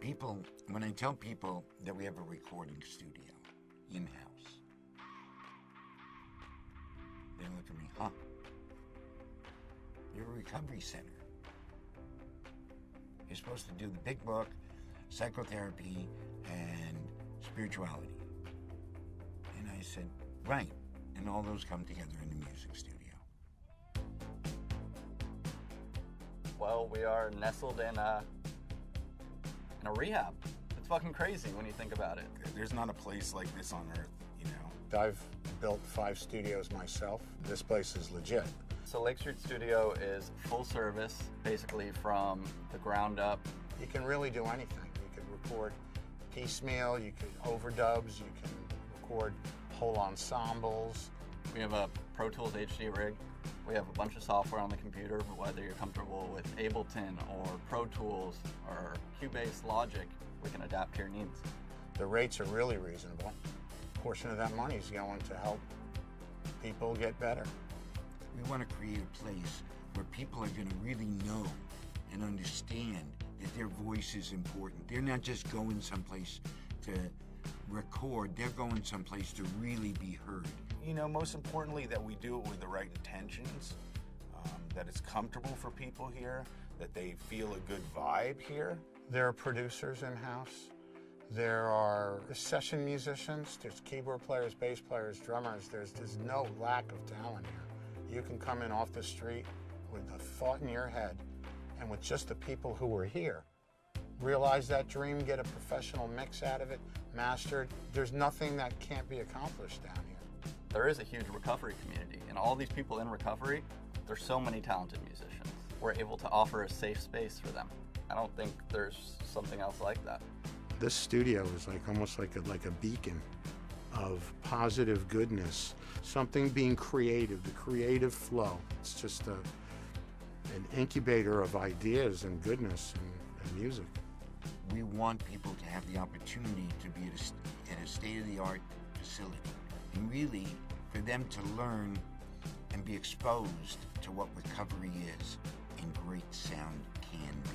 People, when I tell people that we have a recording studio in-house, they look at me, huh? You're a recovery center. You're supposed to do the big book, psychotherapy, and spirituality. And I said, right. And all those come together in the music studio. Well, we are nestled in a rehab. It's fucking crazy when you think about it. There's not a place like this on earth, you know. I've built 5 studios myself. This place is legit. So Lake Street Studio is full service, basically from the ground up. You can really do anything. You can record piecemeal, you can overdubs, you can record whole ensembles. We have a Pro Tools HD rig. We have a bunch of software on the computer, whether you're comfortable with Ableton or Pro Tools or Cubase Logic, we can adapt to your needs. The rates are really reasonable. A portion of that money is going to help people get better. We want to create a place where people are going to really know and understand that their voice is important. They're not just going someplace to record, they're going someplace to really be heard. You know, most importantly, that we do it with the right intentions, that it's comfortable for people here, that they feel a good vibe here. There are producers in-house. There are session musicians. There's keyboard players, bass players, drummers. There's no lack of talent here. You can come in off the street with a thought in your head, and with just the people who are here, realize that dream, get a professional mix out of it, mastered. There's nothing that can't be accomplished down here. There is a huge recovery community, and all these people in recovery, there's so many talented musicians. We're able to offer a safe space for them. I don't think there's something else like that. This studio is almost like a beacon of positive goodness, something being creative, the creative flow. It's just an incubator of ideas and goodness and music. We want people to have the opportunity to be at a state-of-the-art facility, and really for them to learn and be exposed to what recovery is and great sound can be.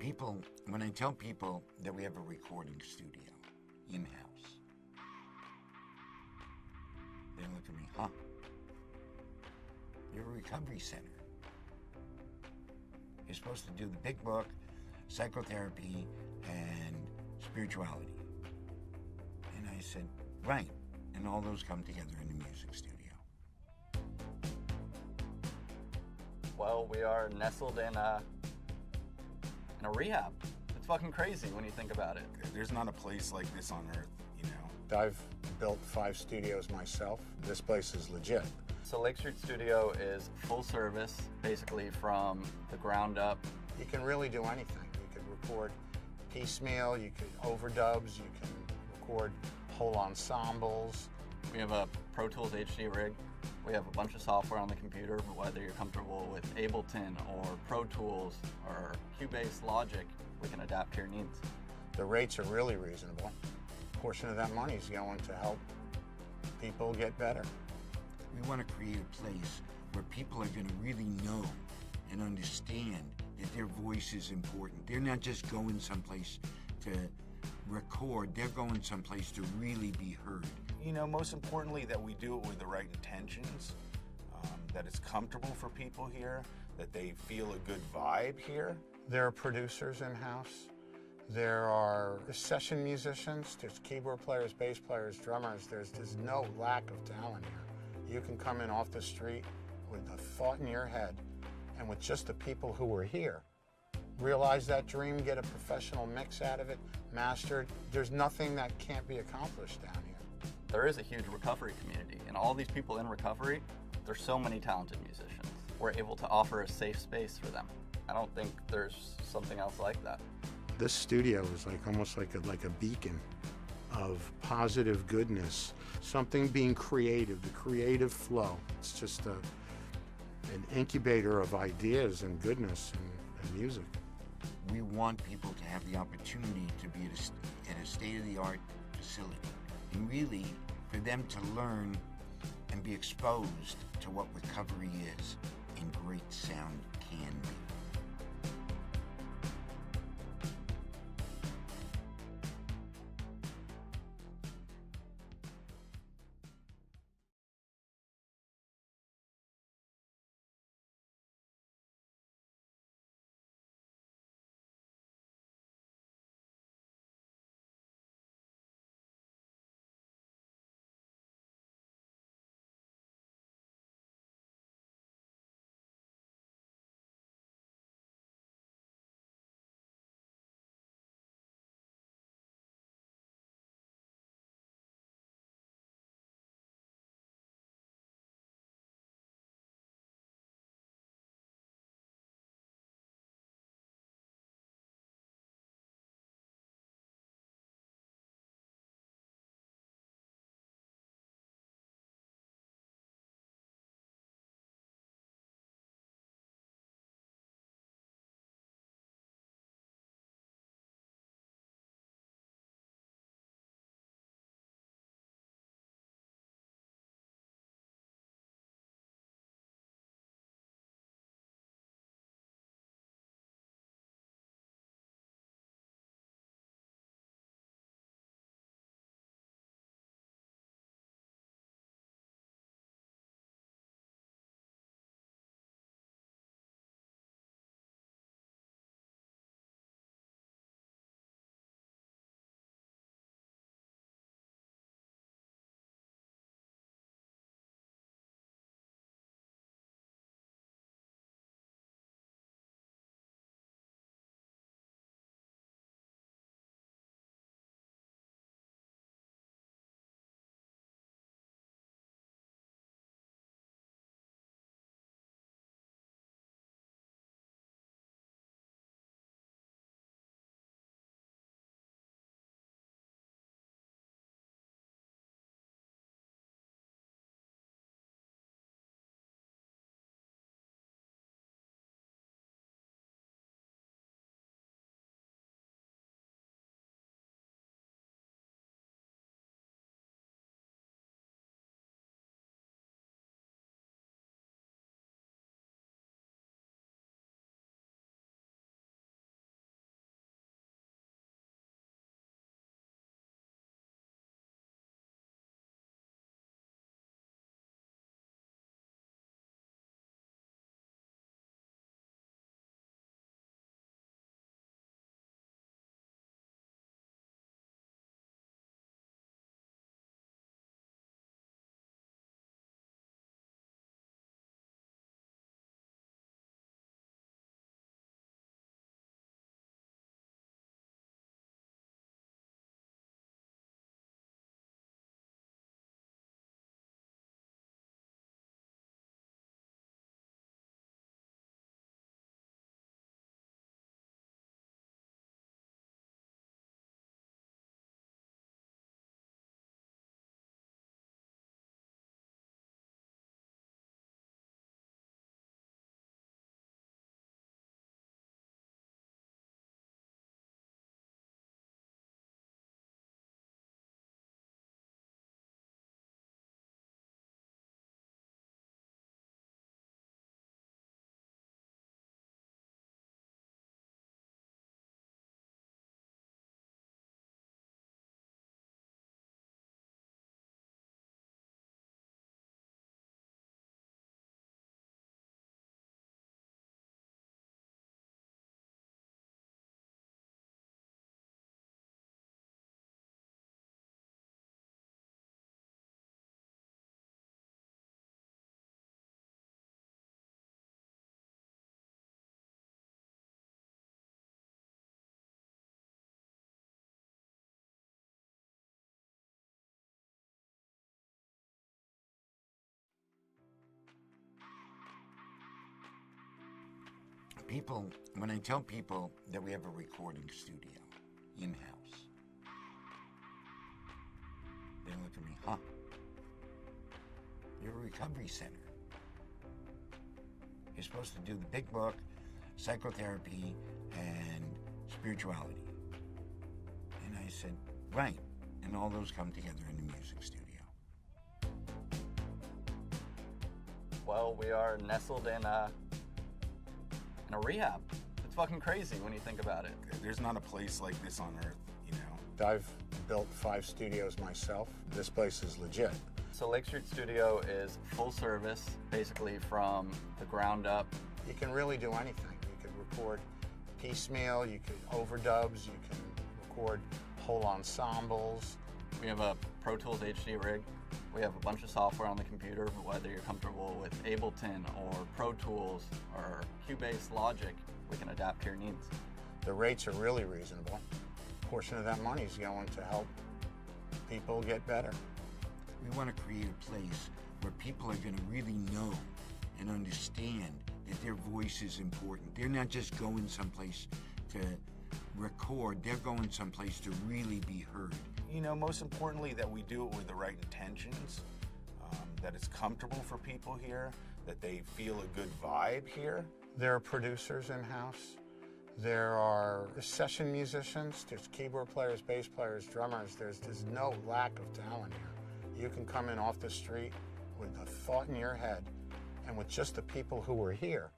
People, when I tell people that we have a recording studio in-house, they look at me, huh? You're a recovery center. You're supposed to do the big book, psychotherapy, and spirituality. And I said, right. And all those come together in the music studio. Well, we are nestled in a rehab. It's fucking crazy when you think about it. There's not a place like this on earth, you know. I've built 5 studios myself. This place is legit. So Lake Street Studio is full service, basically from the ground up. You can really do anything. You could record piecemeal, you could overdubs, you can record whole ensembles. We have a Pro Tools HD rig. We have a bunch of software on the computer, whether you're comfortable with Ableton or Pro Tools or Cubase Logic, we can adapt to your needs. The rates are really reasonable. A portion of that money is going to help people get better. We want to create a place where people are going to really know and understand that their voice is important. They're not just going someplace to record, they're going someplace to really be heard. You know, most importantly, that we do it with the right intentions, that it's comfortable for people here, that they feel a good vibe here. There are producers in-house. There are session musicians. There's keyboard players, bass players, drummers. There's no lack of talent here. You can come in off the street with a thought in your head and with just the people who were here, realize that dream, get a professional mix out of it, mastered. There's nothing that can't be accomplished down here. There is a huge recovery community, and all these people in recovery, there's so many talented musicians. We're able to offer a safe space for them. I don't think there's something else like that. This studio is almost like a beacon of positive goodness, something being creative, the creative flow. It's just an incubator of ideas and goodness and music. We want people to have the opportunity to be at a state-of-the-art facility, and really for them to learn and be exposed to what recovery is and great sound can be. People, when I tell people that we have a recording studio in-house, they look at me, huh? You're a recovery center. You're supposed to do the big book, psychotherapy, and spirituality. And I said, right. And all those come together in the music studio. Well, we are nestled in a rehab. It's fucking crazy when you think about it. There's not a place like this on earth, you know. I've built 5 studios myself. This place is legit. So Lake Street Studio is full service, basically from the ground up. You can really do anything. You could record piecemeal, you could overdubs, you can record whole ensembles. We have a Pro Tools HD rig. We have a bunch of software on the computer, whether you're comfortable with Ableton or Pro Tools or Cubase Logic, we can adapt to your needs. The rates are really reasonable. A portion of that money is going to help people get better. We want to create a place where people are going to really know and understand that their voice is important. They're not just going someplace to record, they're going someplace to really be heard. You know, most importantly, that we do it with the right intentions, that it's comfortable for people here, that they feel a good vibe here. There are producers in-house. There are session musicians. There's keyboard players, bass players, drummers. There's no lack of talent here. You can come in off the street with a thought in your head, and with just the people who are here,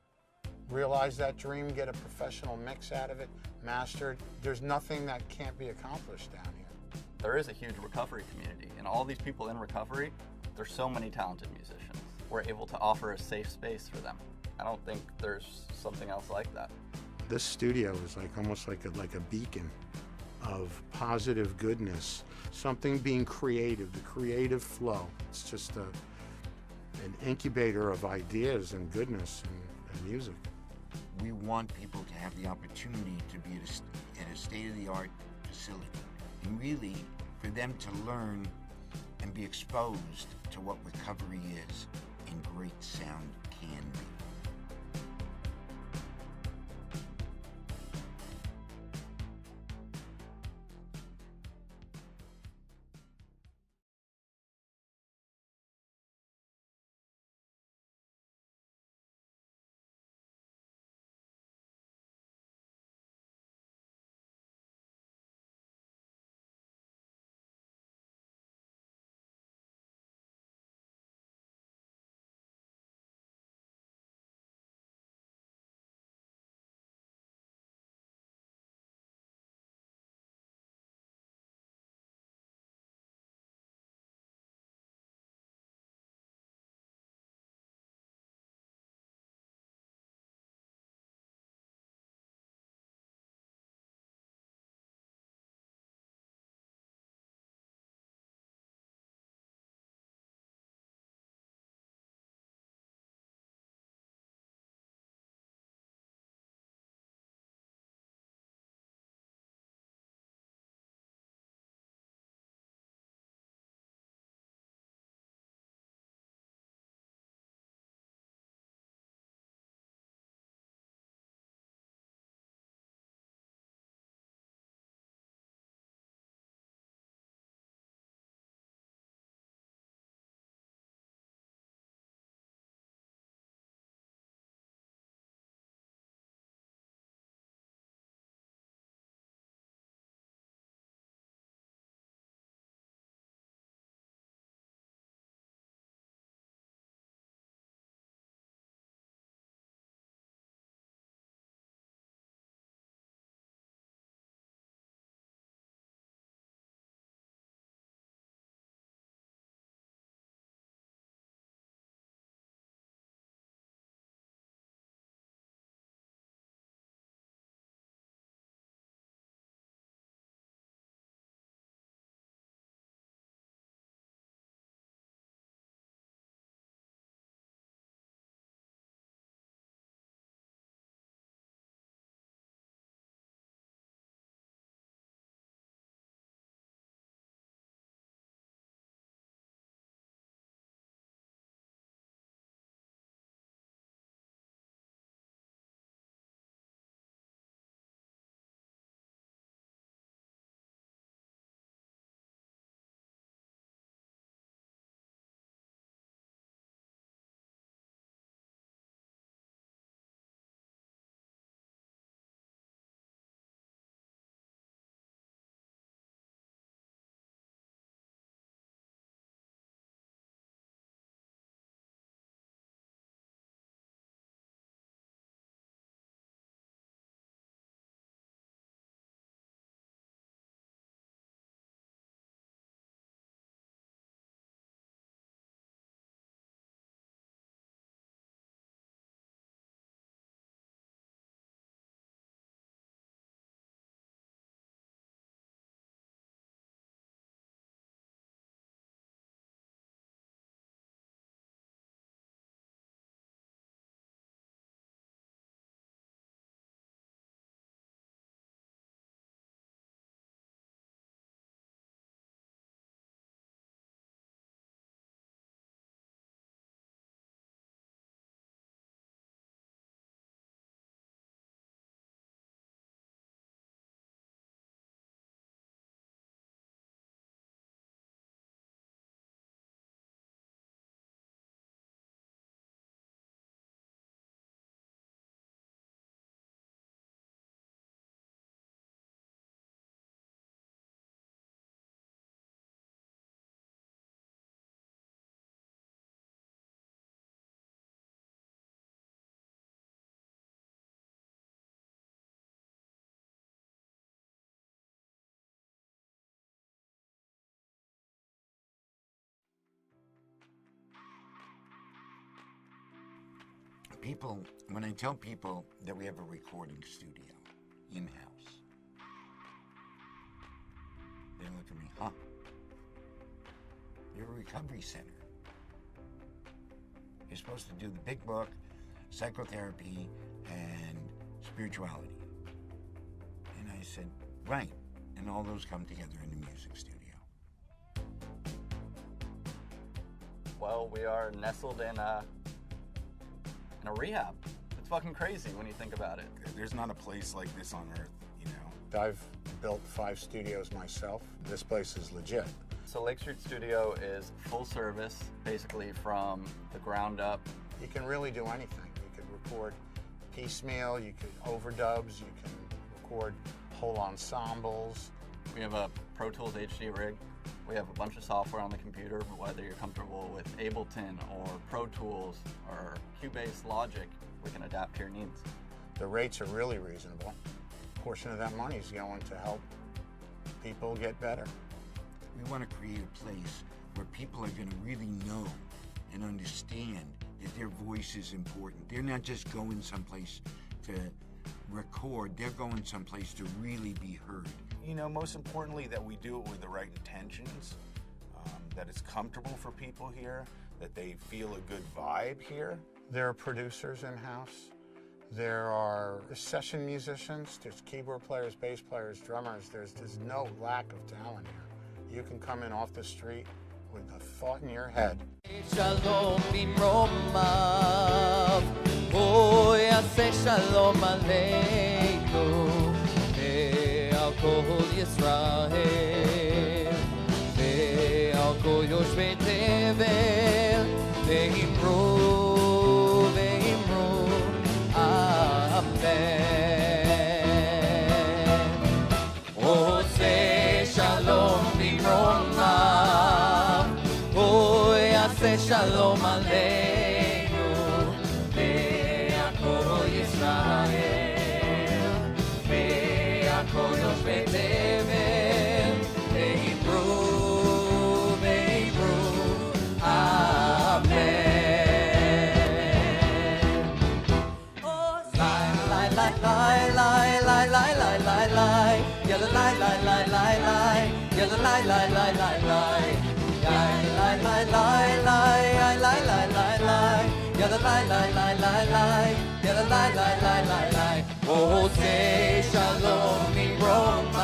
realize that dream, get a professional mix out of it, mastered. There's nothing that can't be accomplished down here. There is a huge recovery community, and all these people in recovery, there's so many talented musicians. We're able to offer a safe space for them. I don't think there's something else like that. This studio is almost like a beacon of positive goodness, something being creative, the creative flow. It's just an incubator of ideas and goodness and music. We want people to have the opportunity to be at a state-of-the-art facility, and really for them to learn and be exposed to what recovery is and great sound can be. People, when I tell people that we have a recording studio in-house, they look at me, huh? You're a recovery center. You're supposed to do the big book, psychotherapy, and spirituality. And I said, right. And all those come together in the music studio. Well, we are nestled in a rehab. It's fucking crazy when you think about it. There's not a place like this on earth, you know. I've built 5 studios myself. This place is legit. So Lake Street Studio is full service, basically from the ground up. You can really do anything. You could record piecemeal, you could overdubs, you can record whole ensembles. We have a Pro Tools HD rig. We have a bunch of software on the computer, whether you're comfortable with Ableton or Pro Tools or Cubase Logic, we can adapt to your needs. The rates are really reasonable. A portion of that money is going to help people get better. We want to create a place where people are going to really know and understand that their voice is important. They're not just going someplace to record, they're going someplace to really be heard. You know, most importantly, that we do it with the right intentions, that it's comfortable for people here, that they feel a good vibe here. There are producers in-house. There are session musicians. There's keyboard players, bass players, drummers. There's no lack of talent here. You can come in off the street with a thought in your head. Shalom bimromav, oh yaseh shalom aleinu, ve'al kol Yisrael, ve'al kol yoshvei tevel, ve'imru, amen. Oseh shalom bimromav, Shalom Aleinu, ve'akol Yisrael, ve'akol yoshvei tevel, ve'imru, amen. Lai, lai, lai, lai, lai, lai, lai, lai, lai, yalla, lai, lai, lai, lai, lai, yalla, lai, lai, lai, lai, lai. Lai lai lai lai lai lai lai lai, yalla lai lai lai lai lai, yalla lai lai lai lai lai. Oh say shalom bimromav,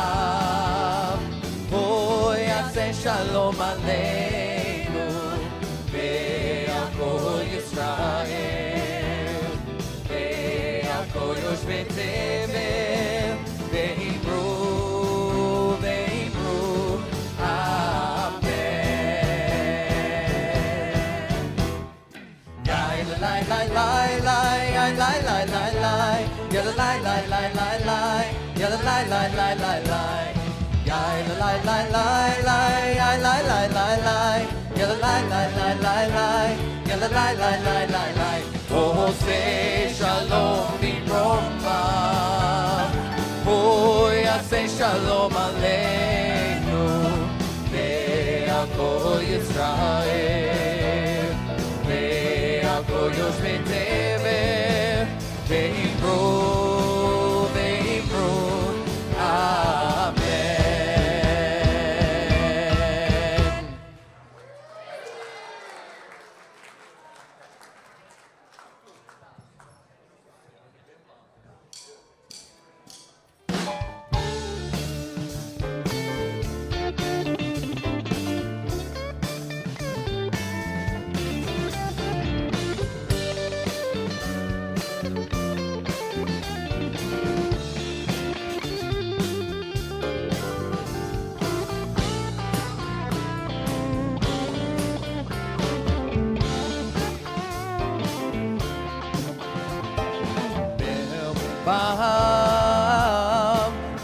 oh yaseh shalom aleinu, ve'al kol Yisrael, ve'al kol yoshvei tevel, ve'imru, amen. Lai lai lai lai lai lai lai lai, yalla lai lai lai lai lai, yalla lai lai lai lai lai, yalla lai lai lai lai lai lai lai lai, yalla lai lai lai lai lai, yalla lai lai lai lai lai. Oh say shalom bimromav, oh yaseh shalom aleinu, ve'al kol Yisrael, ve'akol yoshvei tevel, ve'imru, amen.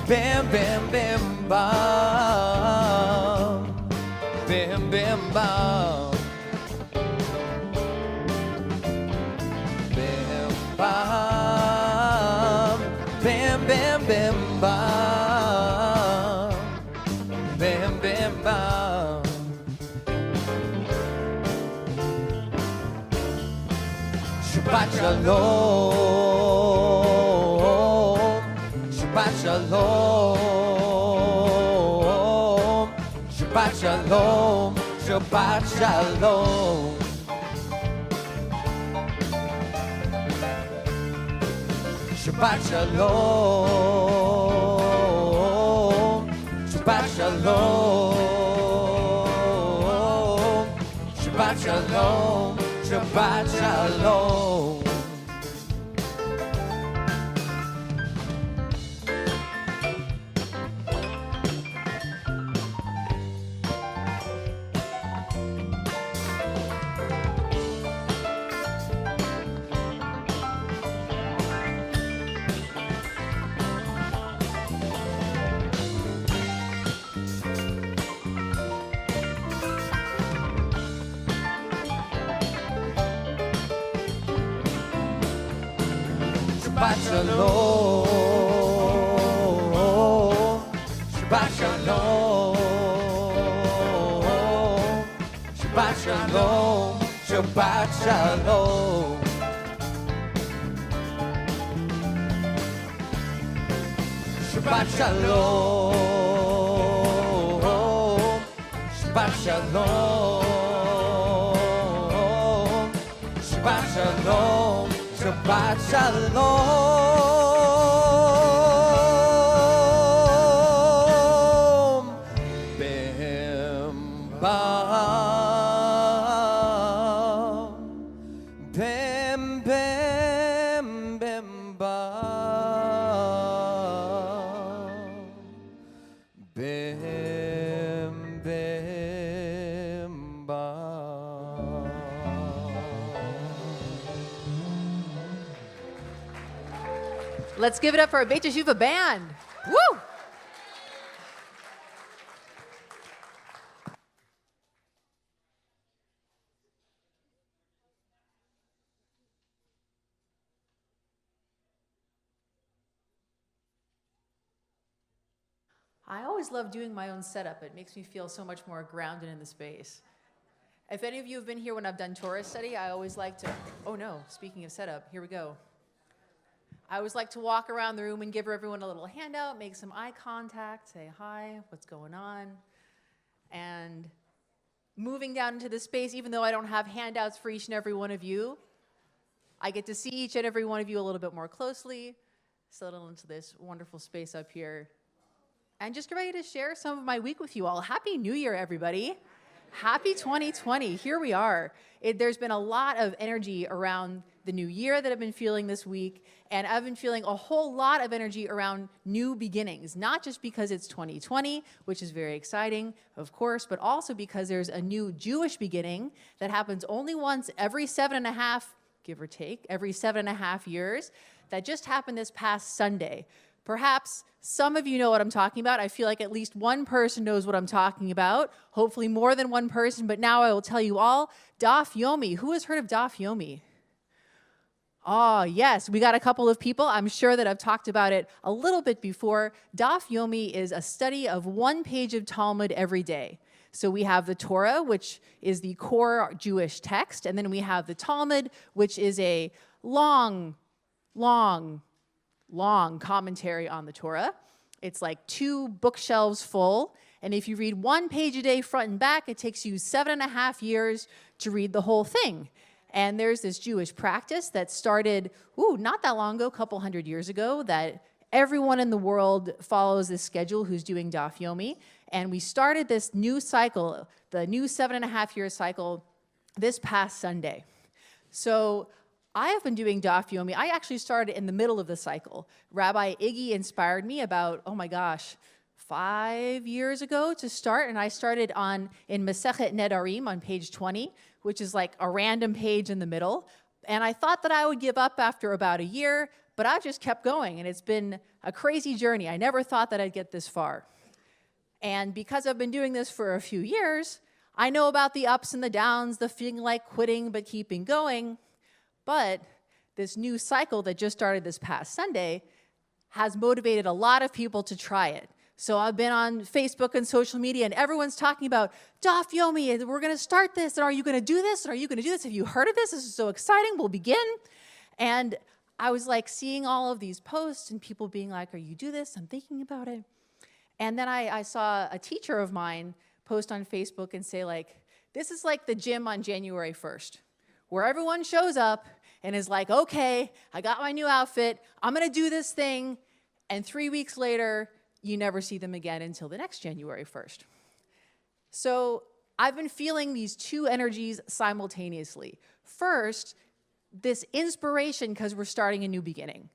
Bam, bam, bam, bam, bam, bam, bam, bam, bam, bam, bam, bam, bam, bam, bam, bam. Shabbat shalom, Shabbat shalom, Shabbat shalom, Shabbat shalom. Shabbat shalom, Shabbat shalom, Shabbat shalom, Shabbat shalom. Shabbat shalom, Shabbat shalom, Shabbat shalom, Shabbat shalom. Shabbat shalom, Shabbat shalom, Shabbat shalom, Shabbat shalom. Bim bam, bim bim bim bam, bim bim bam. Let's give it up for our Beit Yeshuva band. Woo! I always love doing my own setup. It makes me feel so much more grounded in the space. If any of you have been here when I've done Torah study, I always like to, oh no, speaking of setup, here we go. I always like to walk around the room and give everyone a little handout, make some eye contact, say hi, what's going on? And moving down into the space, even though I don't have handouts for each and every one of you, I get to see each and every one of you a little bit more closely, settle into this wonderful space up here, and just get ready to share some of my week with you all. Happy New Year, everybody. Happy 2020. Here we are. There's been a lot of energy around the new year that I've been feeling this week, and I've been feeling a whole lot of energy around new beginnings, not just because it's 2020, which is very exciting, of course, but also because there's a new Jewish beginning that happens only once every 7.5, give or take, every 7.5 years, that just happened this past Sunday. Perhaps some of you know what I'm talking about. I feel like at least one person knows what I'm talking about, hopefully more than one person, but now I will tell you all, Daf Yomi. Who has heard of Daf Yomi? Oh, yes, we got a couple of people. I'm sure that I've talked about it a little bit before. Daf Yomi is a study of one page of Talmud every day. So we have the Torah, which is the core Jewish text, and then we have the Talmud, which is a long commentary on the Torah. It's like 2 bookshelves full, and if you read one page a day front and back, it takes you 7.5 years to read the whole thing. And there's this Jewish practice that started, not that long ago, a couple hundred years ago, that everyone in the world follows this schedule who's doing Daf Yomi. And we started this new cycle, the new 7.5-year cycle, this past Sunday. So I have been doing Daf Yomi. I actually started in the middle of the cycle. Rabbi Iggy inspired me about, 5 years ago to start, and I started in Masechet Nedarim on page 20, which is like a random page in the middle. And I thought that I would give up after about a year, but I just kept going, and it's been a crazy journey. I never thought that I'd get this far. And because I've been doing this for a few years, I know about the ups and the downs, the feeling like quitting but keeping going. But this new cycle that just started this past Sunday has motivated a lot of people to try it. So I've been on Facebook and social media, and everyone's talking about Daf Yomi, and we're going to start this, and are you going to do this, and are you going to do this? Have you heard of this? This is so exciting. We'll begin. And I was like seeing all of these posts and people being like, are you do this? I'm thinking about it. And then I saw a teacher of mine post on Facebook and say like, this is like the gym on January 1st, where everyone shows up and is like, okay, I got my new outfit. I'm going to do this thing. And 3 weeks later, you never see them again until the next January 1st. So I've been feeling these two energies simultaneously. First, this inspiration because we're starting a new beginning.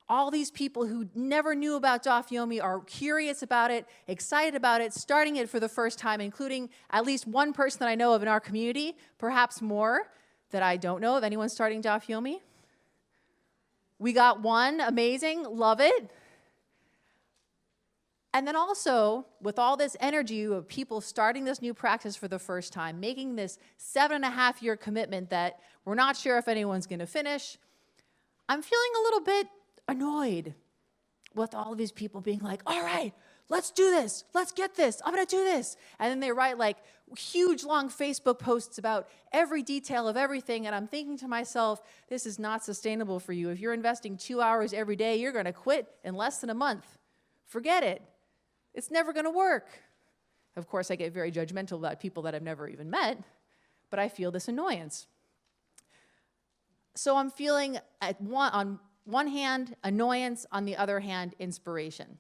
All these people who never knew about Daf Yomi are curious about it, excited about it, starting it for the first time, including at least one person that I know of in our community, perhaps more that I don't know of. Anyone starting Daf Yomi? We got one, amazing, love it. And then also, with all this energy of people starting this new practice for the first time, making this 7.5-year commitment that we're not sure if anyone's going to finish, I'm feeling a little bit annoyed with all of these people being like, all right, let's do this. Let's get this. I'm going to do this. And then they write like huge, long Facebook posts about every detail of everything. And I'm thinking to myself, this is not sustainable for you. If you're investing 2 hours every day, you're going to quit in less than a month. Forget it. It's never going to work. Of course, I get very judgmental about people that I've never even met, but I feel this annoyance. So I'm feeling on one hand, annoyance, on the other hand, inspiration.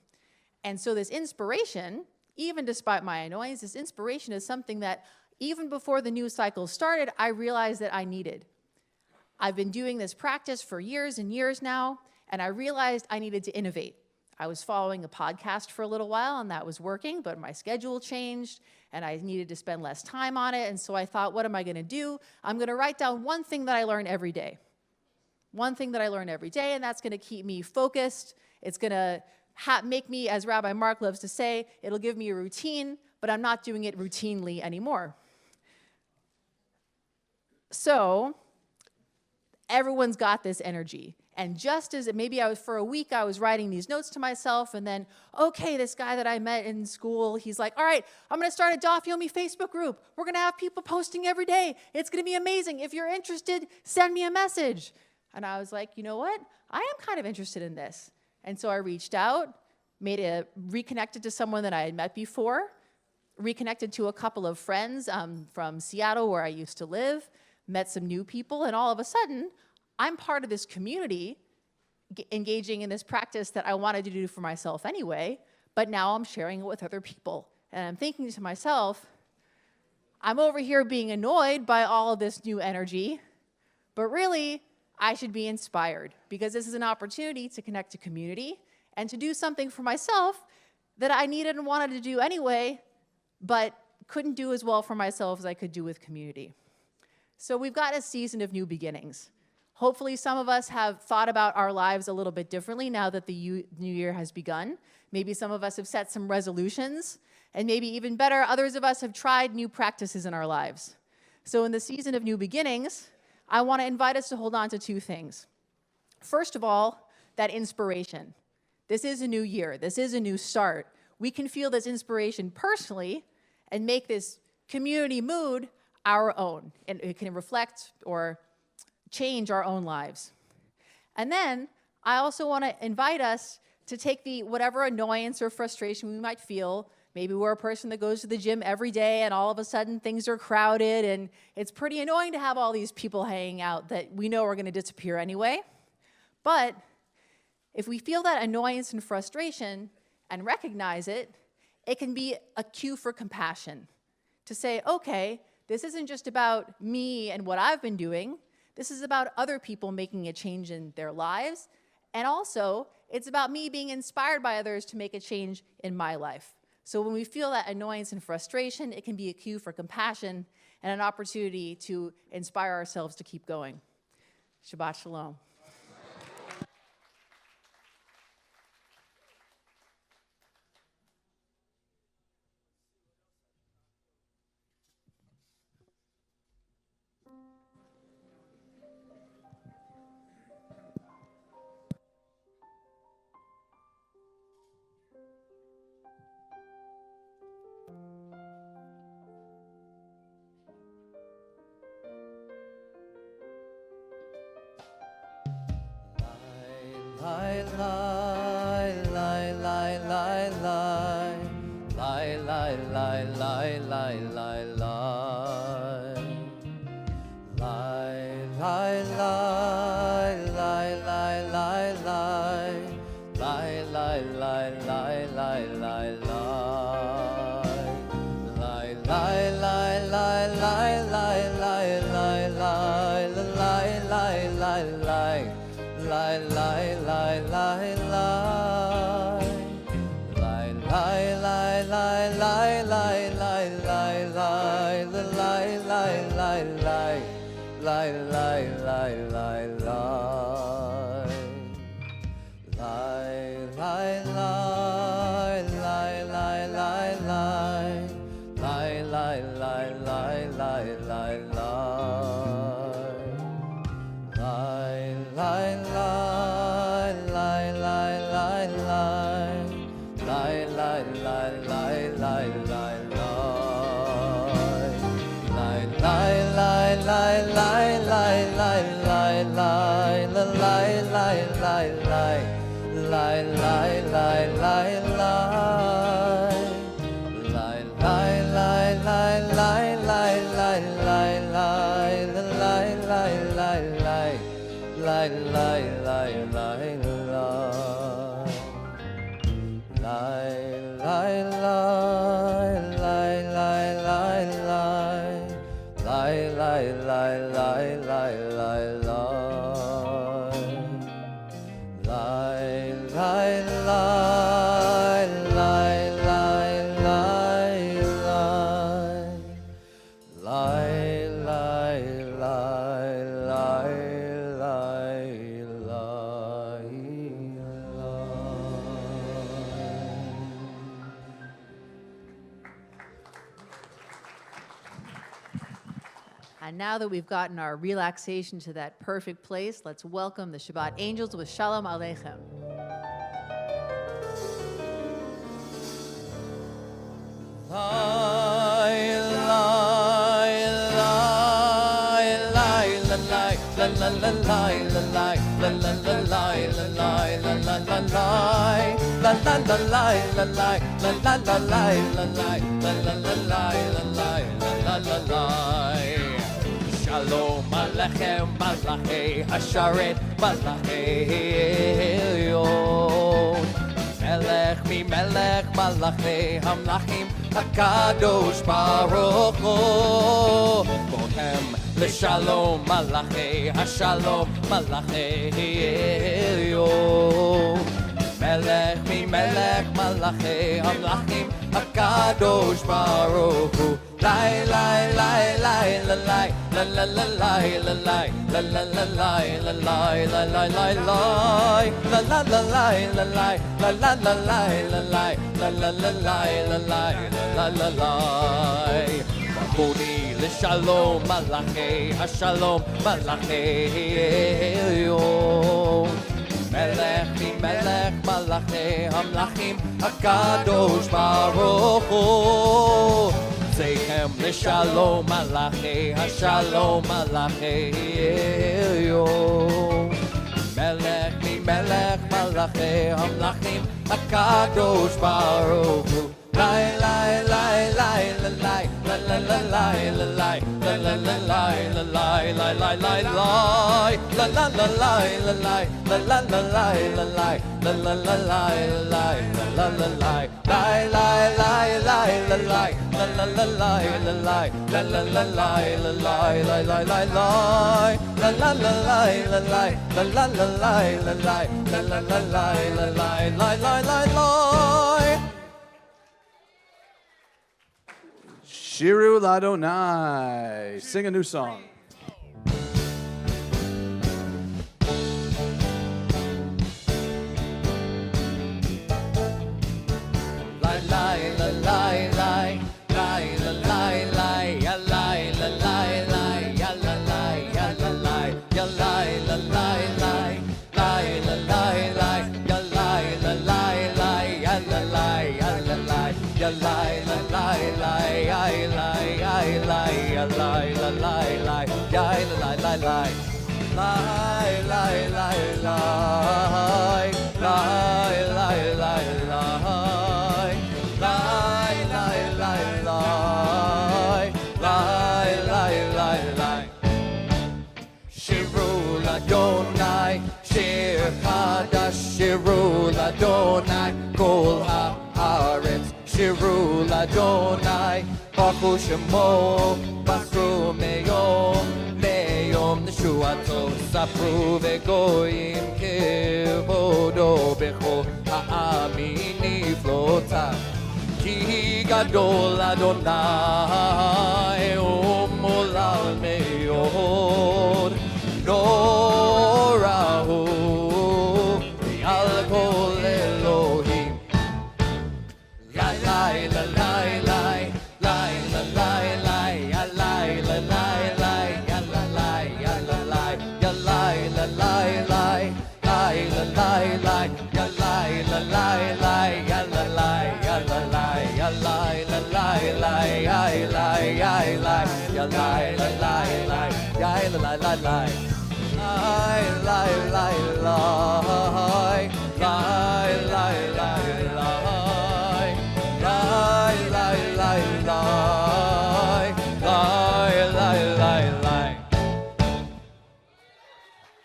And so this inspiration, even despite my annoyance, this inspiration is something that even before the new cycle started, I realized that I needed. I've been doing this practice for years and years now, and I realized I needed to innovate. I was following a podcast for a little while, and that was working, but my schedule changed, and I needed to spend less time on it. And so I thought, what am I going to do? I'm going to write down one thing that I learn every day. One thing that I learn every day, and that's going to keep me focused. It's going to make me, as Rabbi Mark loves to say, it'll give me a routine, but I'm not doing it routinely anymore. So everyone's got this energy. And just as maybe for a week, I was writing these notes to myself, and then, okay, this guy that I met in school, he's like, all right, I'm going to start a Daf Yomi Facebook group. We're going to have people posting every day. It's going to be amazing. If you're interested, send me a message. And I was like, you know what? I am kind of interested in this. And so I reached out, reconnected to someone that I had met before, reconnected to a couple of friends from Seattle where I used to live, met some new people, and all of a sudden, I'm part of this community engaging in this practice that I wanted to do for myself anyway, but now I'm sharing it with other people. And I'm thinking to myself, I'm over here being annoyed by all of this new energy, but really, I should be inspired because this is an opportunity to connect to community and to do something for myself that I needed and wanted to do anyway, but couldn't do as well for myself as I could do with community. So we've got a season of new beginnings. Hopefully some of us have thought about our lives a little bit differently now that the new year has begun. Maybe some of us have set some resolutions, and maybe even better, others of us have tried new practices in our lives. So in the season of new beginnings, I want to invite us to hold on to two things. First of all, that inspiration. This is a new year. This is a new start. We can feel this inspiration personally and make this community mood our own, and it can reflect or change our own lives. And then I also want to invite us to take whatever annoyance or frustration we might feel. Maybe we're a person that goes to the gym every day and all of a sudden things are crowded and it's pretty annoying to have all these people hanging out that we know are going to disappear anyway. But if we feel that annoyance and frustration and recognize it, it can be a cue for compassion to say, okay, this isn't just about me and what I've been doing. This is about other people making a change in their lives. And also, it's about me being inspired by others to make a change in my life. So when we feel that annoyance and frustration, it can be a cue for compassion and an opportunity to inspire ourselves to keep going. Shabbat shalom. And now that we've gotten our relaxation to that perfect place, let's welcome the Shabbat angels with Shalom Aleichem. Shalom Alechem Malachei Hasharet Malachei Elyon Melech mi Melech Malachei Hamlachim HaKadosh Baruch Hu Bohem L'Shalom Malachei Hashalom Malachei Elyon Melech mi Melech Malachei Hamlachim HaKadosh Baruch Hu Lai lai lai lai la lai la la la lai la lai la la la lai la lai la lai lai lai la la la lai la lai la la la lai la lai la la la lai la lai la la lai Boni l'shalom malachei hashalom malachei elyon Melech mi melech malachei hamlachim HaKadosh Baruch Hu Zeihem l'shalom malachei hashalom malachei elyon Melech mi melech malachei hamlachim HaKadosh Baruch Hu Lai lai lai lai la lai la la la lai la lai la la la lai la lai la lai lai lai la la la lai la lai la la la lai la lai la la la lai la lai la la la lai lai lai lai lai la lai la la la lai la lai la la la lai la lai lai lai lai lai la la la lai la lai la la la lai la lai la la la lai la lai lai lai lai lai Shiru Ladonai. Sing a new song. Lai lai la lai lai lai la lai lai ya lai la lai lai ya la lai ya la lai ya lai la lai lai lai la lai lai ya lai la lai lai ya la lai ya la lai ya lai la lai lai ai lai ai lai ya lai la lai lai ya la lai lai lai lai lai lai lai l'Adonai, Shir Chadash, Shiru l'Adonai, Kol ha'aretz, Shiru l'Adonai, Baruch Shemo, Basru meyom, leyom Neshuato, Sapru vegoyim kevodo bechol ha'amin niflotav. Ki gadol Adonai umolal meod norahu al kol Elohim. La la la la la la la la la la la la la ya la la ya la la ya la la la la la la la ya la la la la ya la la ya la la ya la la la la ya la ya la ya la la la la ya la la la la la la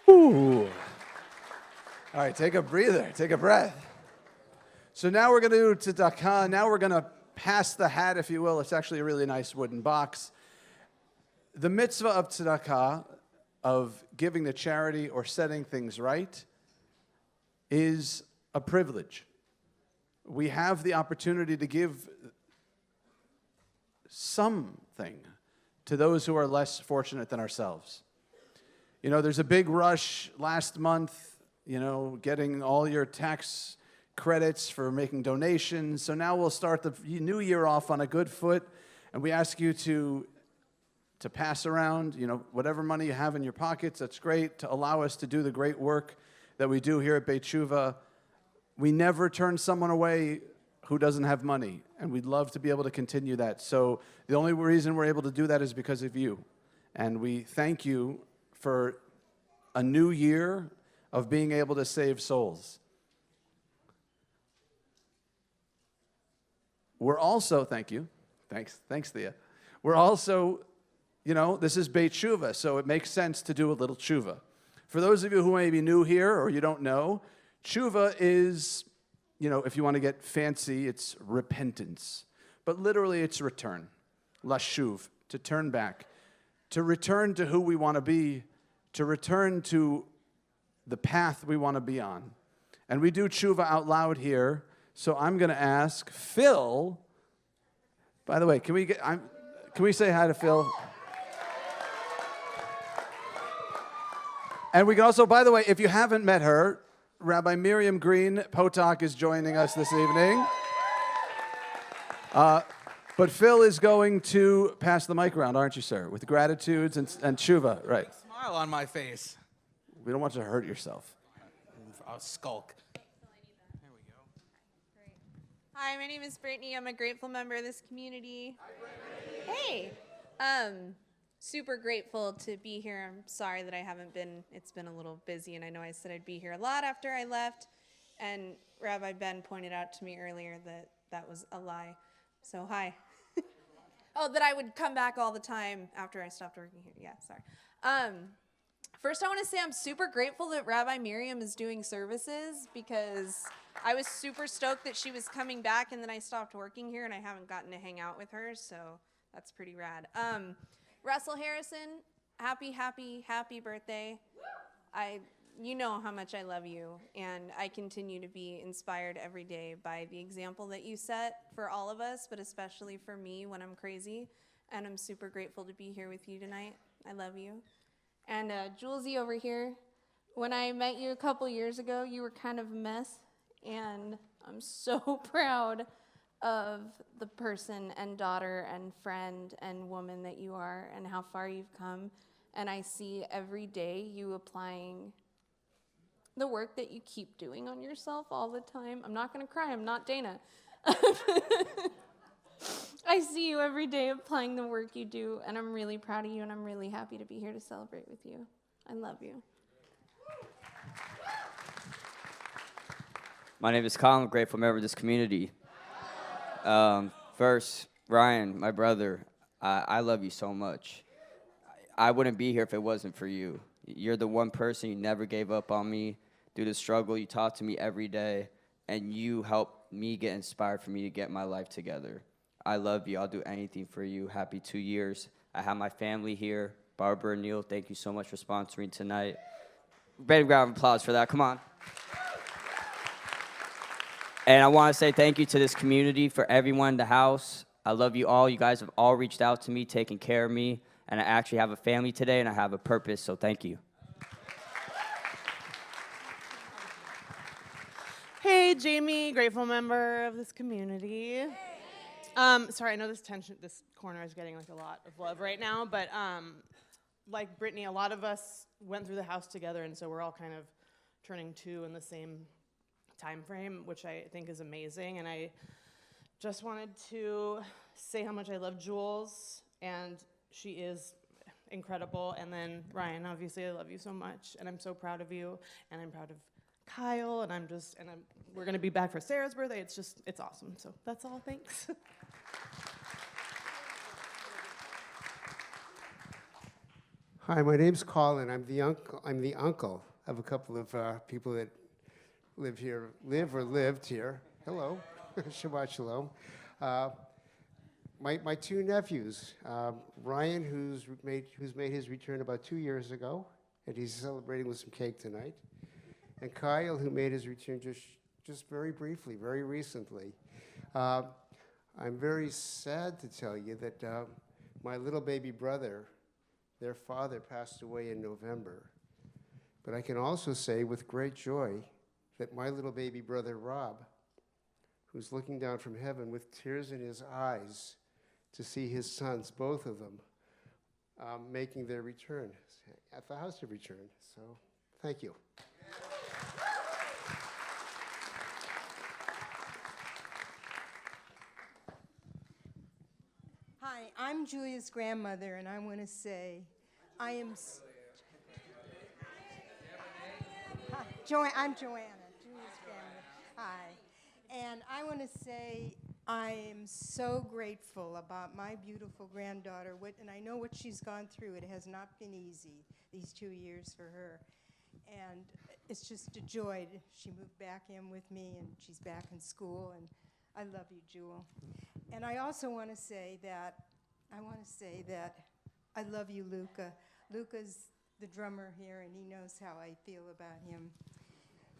Ooh. All right, take a breather, take a breath. So now we're going to do tzedakah. Now we're going to pass the hat, if you will. It's actually a really nice wooden box. The mitzvah of tzedakah, of giving to charity or setting things right, is a privilege. We have the opportunity to give something to those who are less fortunate than ourselves. You know, there's a big rush last month, you know, getting all your tax credits for making donations. So now we'll start the new year off on a good foot, and we ask you to pass around, you know, whatever money you have in your pockets. That's great, to allow us to do the great work that we do here at Beit Tshuva. We never turn someone away who doesn't have money, and we'd love to be able to continue that. So the only reason we're able to do that is because of you, and we thank you for a new year of being able to save souls. We're also, thank you, thanks Thea. We're also, you know, this is Beit Tshuva, so it makes sense to do a little tshuva. For those of you who may be new here or you don't know, tshuva is, you know, if you want to get fancy, it's repentance. But literally it's return, lashuv, to turn back, to return to who we want to be, to return to the path we want to be on. And we do tshuva out loud here. So I'm going to ask Phil. By the way, can we say hi to Phil? And we can also, by the way, if you haven't met her, Rabbi Miriam Green Potok is joining us this evening. But Phil is going to pass the mic around, aren't you, sir? With gratitudes and tshuva, right? Smile on my face. We don't want you to hurt yourself. I'll skulk. Hi, my name is Brittany. I'm a grateful member of this community. Hey. Super grateful to be here. I'm sorry that I haven't been, it's been a little busy, and I know I said I'd be here a lot after I left, and Rabbi Ben pointed out to me earlier that that was a lie. So, hi. Oh, that I would come back all the time after I stopped working here. Yeah, sorry. First, I want to say I'm super grateful that Rabbi Miriam is doing services, because I was super stoked that she was coming back, and then I stopped working here, and I haven't gotten to hang out with her, so that's pretty rad. Russell Harrison, happy birthday. You know how much I love you, and I continue to be inspired every day by the example that you set for all of us, but especially for me when I'm crazy, and I'm super grateful to be here with you tonight. I love you. And Julesy over here, when I met you a couple years ago, you were kind of a mess, and I'm so proud of the person and daughter and friend and woman that you are, and how far you've come. And I see every day you applying the work that you keep doing on yourself all the time. I'm not going to cry. I'm not Dana. I see you every day applying the work you do, and I'm really proud of you, and I'm really happy to be here to celebrate with you. I love you. My name is Colin. I'm a grateful member of this community. First, Ryan, my brother, I love you so much. I wouldn't be here if it wasn't for you. You're the one person you never gave up on me through the struggle. You talk to me every day, and you help me get inspired for me to get my life together. I love you. I'll do anything for you. Happy 2 years. I have my family here. Barbara and Neil, thank you so much for sponsoring tonight. Big round of applause for that. Come on. And I want to say thank you to this community, for everyone in the house. I love you all. You guys have all reached out to me, taken care of me, and I actually have a family today, and I have a purpose, so thank you. Hey, Jamie, grateful member of this community. Sorry, I know this corner is getting like a lot of love right now, but like Brittany, a lot of us went through the house together, and so we're all kind of turning 2 in the same time frame, which I think is amazing. And I just wanted to say how much I love Jules, and she is incredible. And then Ryan, obviously, I love you so much, and I'm so proud of you, and I'm proud of Kyle, and we're gonna be back for Sarah's birthday. It's awesome. So that's all. Thanks. Hi, my name's Colin. I'm the uncle of a couple of people that live or lived here. Hello, Shabbat Shalom. My 2 nephews, Ryan, who's made his return about 2 years ago, and he's celebrating with some cake tonight, and Kyle, who made his return just very briefly, very recently. I'm very sad to tell you that my little baby brother, their father, passed away in November. But I can also say with great joy that my little baby brother, Rob, who's looking down from heaven with tears in his eyes to see his sons, both of them, making their return, at the house of return. So, thank you. Hi, I'm Julia's grandmother, and I want to say I am... Hi, I'm Joanna, Julia's grandmother. Hi. And I want to say I am so grateful about my beautiful granddaughter, and I know what she's gone through. It has not been easy, these 2 years for her. And it's just a joy. She moved back in with me, and she's back in school, and I love you, Jewel. And I also want to say that I love you, Luca. Luca's the drummer here, and he knows how I feel about him.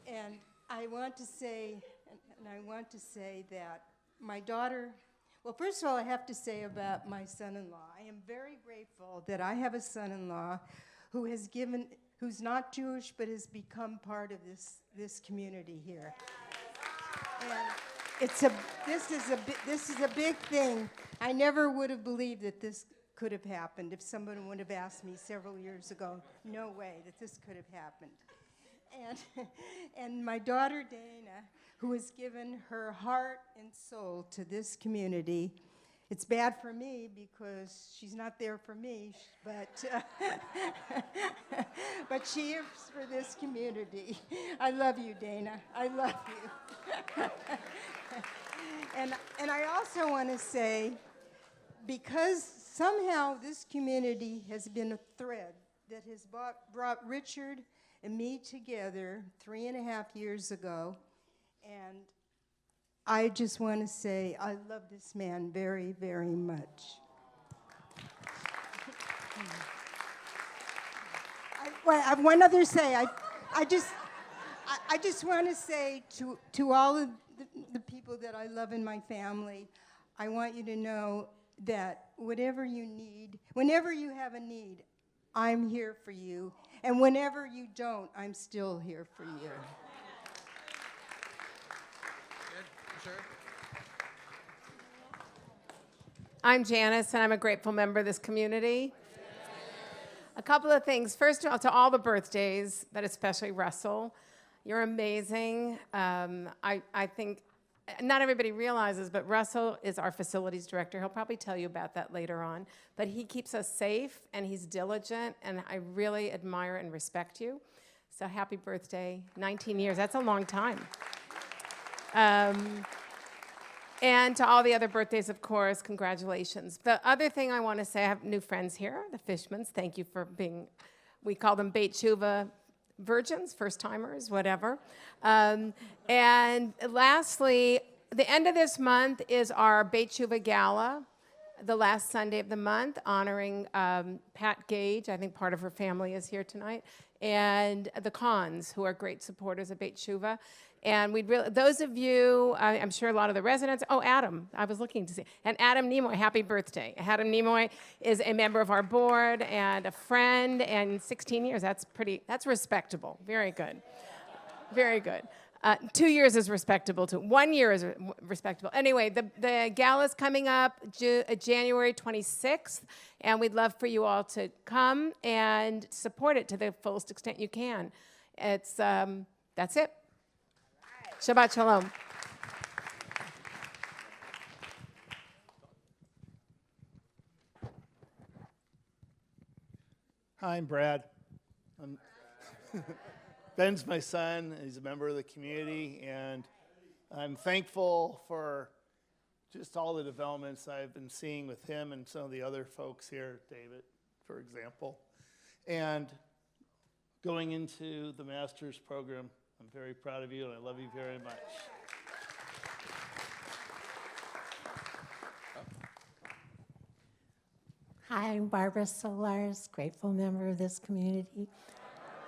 And I want to say that my daughter, well, first of all, I have to say about my son-in-law. I am very grateful that I have a son-in-law who's not Jewish, but has become part of this community here. And this is a big thing. I never would have believed that this could have happened if someone would have asked me several years ago. No way that this could have happened. And my daughter Dana, who has given her heart and soul to this community. It's bad for me because she's not there for me, but she is for this community. I love you, Dana. I love you. And I also want to say, because somehow this community has been a thread that has brought Richard and me together 3.5 years ago, and I just want to say I love this man very, very much. I have one other say. I just want to say to all of the people that I love in my family, I want you to know that whatever you need, whenever you have a need, I'm here for you. And whenever you don't, I'm still here for you. I'm Janice, and I'm a grateful member of this community. A couple of things. First of all, to all the birthdays, but especially Russell, you're amazing. I think not everybody realizes, but Russell is our facilities director. He'll probably tell you about that later on. But he keeps us safe, and he's diligent, and I really admire and respect you. So happy birthday. 19 years. That's a long time. And to all the other birthdays, of course, congratulations. The other thing I want to say, I have new friends here, the Fishmans. Thank you for being We call them Beit Tshuva virgins, first-timers, whatever. And lastly, the end of this month is our Beit Tshuva Gala, the last Sunday of the month, honoring Pat Gage. I think part of her family is here tonight. And the Khans, who are great supporters of Beit Tshuva. And we'd really, those of you, I'm sure a lot of the residents, Adam, I was looking to see. And Adam Nimoy, happy birthday. Adam Nimoy is a member of our board and a friend, and 16 years, that's respectable. Very good. Very good. 2 years is respectable too. 1 year is respectable. Anyway, the gala's coming up January 26th, and we'd love for you all to come and support it to the fullest extent you can. It's that's it. Shabbat shalom. Hi, I'm Brad. Ben's my son. He's a member of the community, and I'm thankful for just all the developments I've been seeing with him and some of the other folks here, David, for example. And going into the master's program, I'm very proud of you, and I love you very much. Hi, I'm Barbara Solars, grateful member of this community.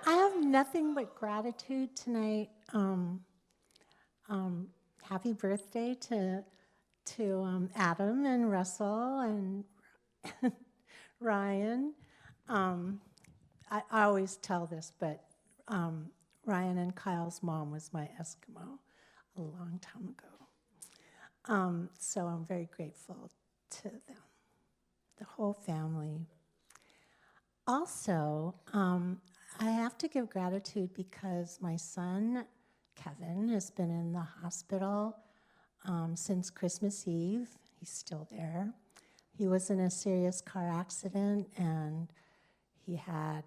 I have nothing but gratitude tonight. Happy birthday to Adam and Russell and Ryan. I always tell this, but Ryan and Kyle's mom was my Eskimo a long time ago. So I'm very grateful to them, the whole family. Also, I have to give gratitude because my son, Kevin, has been in the hospital since Christmas Eve. He's still there. He was in a serious car accident, and he had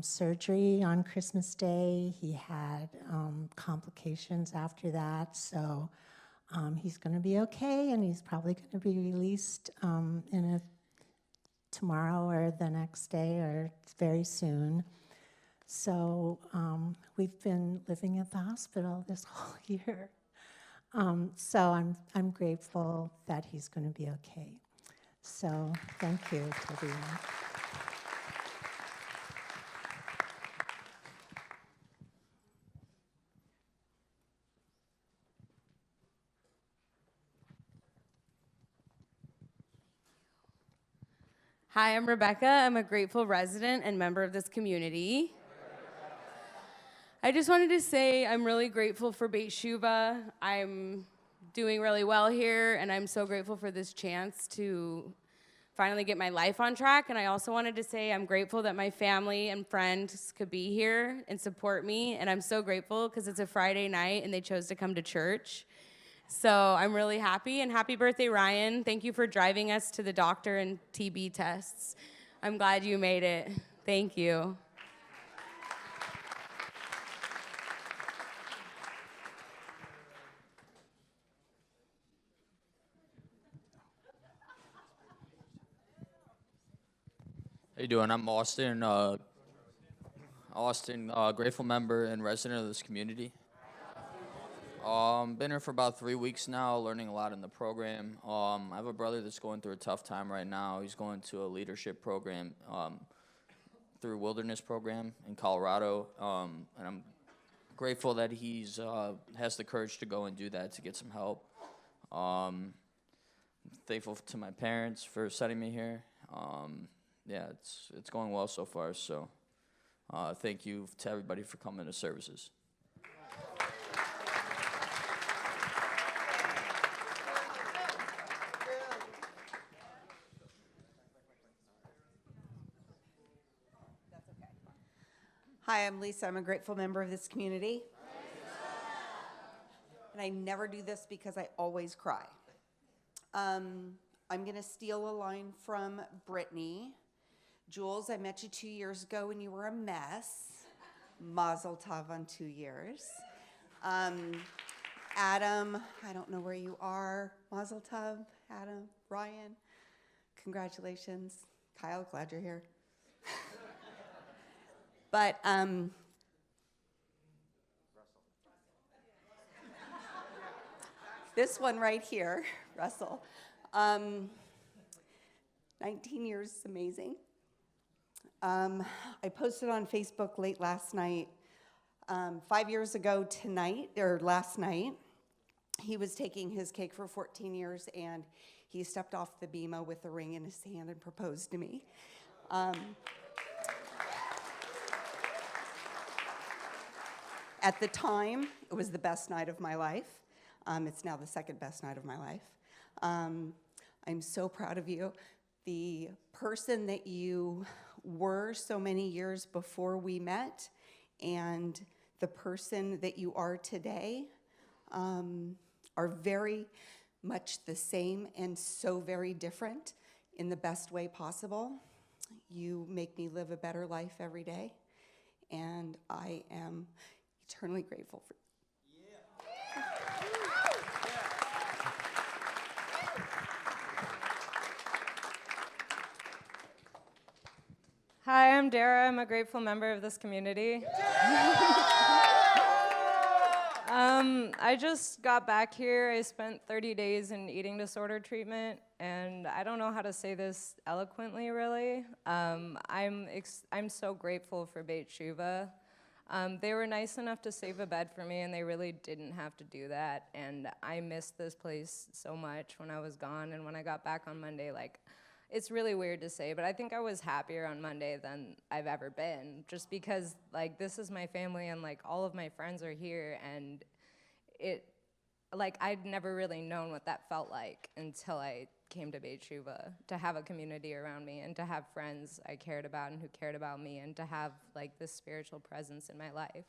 surgery on Christmas Day. He had complications after that, so he's going to be okay, and he's probably going to be released tomorrow or the next day or very soon. So we've been living at the hospital this whole year. So I'm grateful that he's going to be okay. So thank you to everyone. Hi, I'm Rebecca. I'm a grateful resident and member of this community. I just wanted to say I'm really grateful for Beit Tshuva. I'm doing really well here, and I'm so grateful for this chance to finally get my life on track. And I also wanted to say I'm grateful that my family and friends could be here and support me, and I'm so grateful because it's a Friday night and they chose to come to church. So I'm really happy, and happy birthday, Ryan. Thank you for driving us to the doctor and TB tests. I'm glad you made it. Thank you. How you doing? I'm Austin. Grateful member and resident of this community. Been here for about 3 weeks now, learning a lot in the program. I have a brother that's going through a tough time right now. He's going to a leadership program through a wilderness program in Colorado, and I'm grateful that he's has the courage to go and do that to get some help. Thankful to my parents for sending me here. Yeah, it's going well so far, so thank you to everybody for coming to services. Hi, I'm Lisa. I'm a grateful member of this community. And I never do this because I always cry. I'm going to steal a line from Brittany. Jules, I met you 2 years ago when you were a mess. Mazel tov on 2 years. Adam, I don't know where you are. Mazel tov, Adam, Ryan. Congratulations. Kyle, glad you're here. But this one right here, Russell, 19 years is amazing. I posted on Facebook late last night, 5 years ago tonight, or last night, he was taking his cake for 14 years, and he stepped off the bema with a ring in his hand and proposed to me. At the time, it was the best night of my life. It's now the second best night of my life. I'm so proud of you. The person that you were so many years before we met and the person that you are today are very much the same and so very different in the best way possible. You make me live a better life every day, and I am eternally grateful for you. Hi, I'm Dara. I'm a grateful member of this community. I just got back here. I spent 30 days in eating disorder treatment, and I don't know how to say this eloquently, really. I'm so grateful for Beit Shuva. They were nice enough to save a bed for me, and they really didn't have to do that. And I missed this place so much when I was gone, and when I got back on Monday, like, it's really weird to say, but I think I was happier on Monday than I've ever been, just because, like, this is my family, and, like, all of my friends are here, and I'd never really known what that felt like until I came to Beit Shuva, to have a community around me and to have friends I cared about and who cared about me and to have, like, this spiritual presence in my life.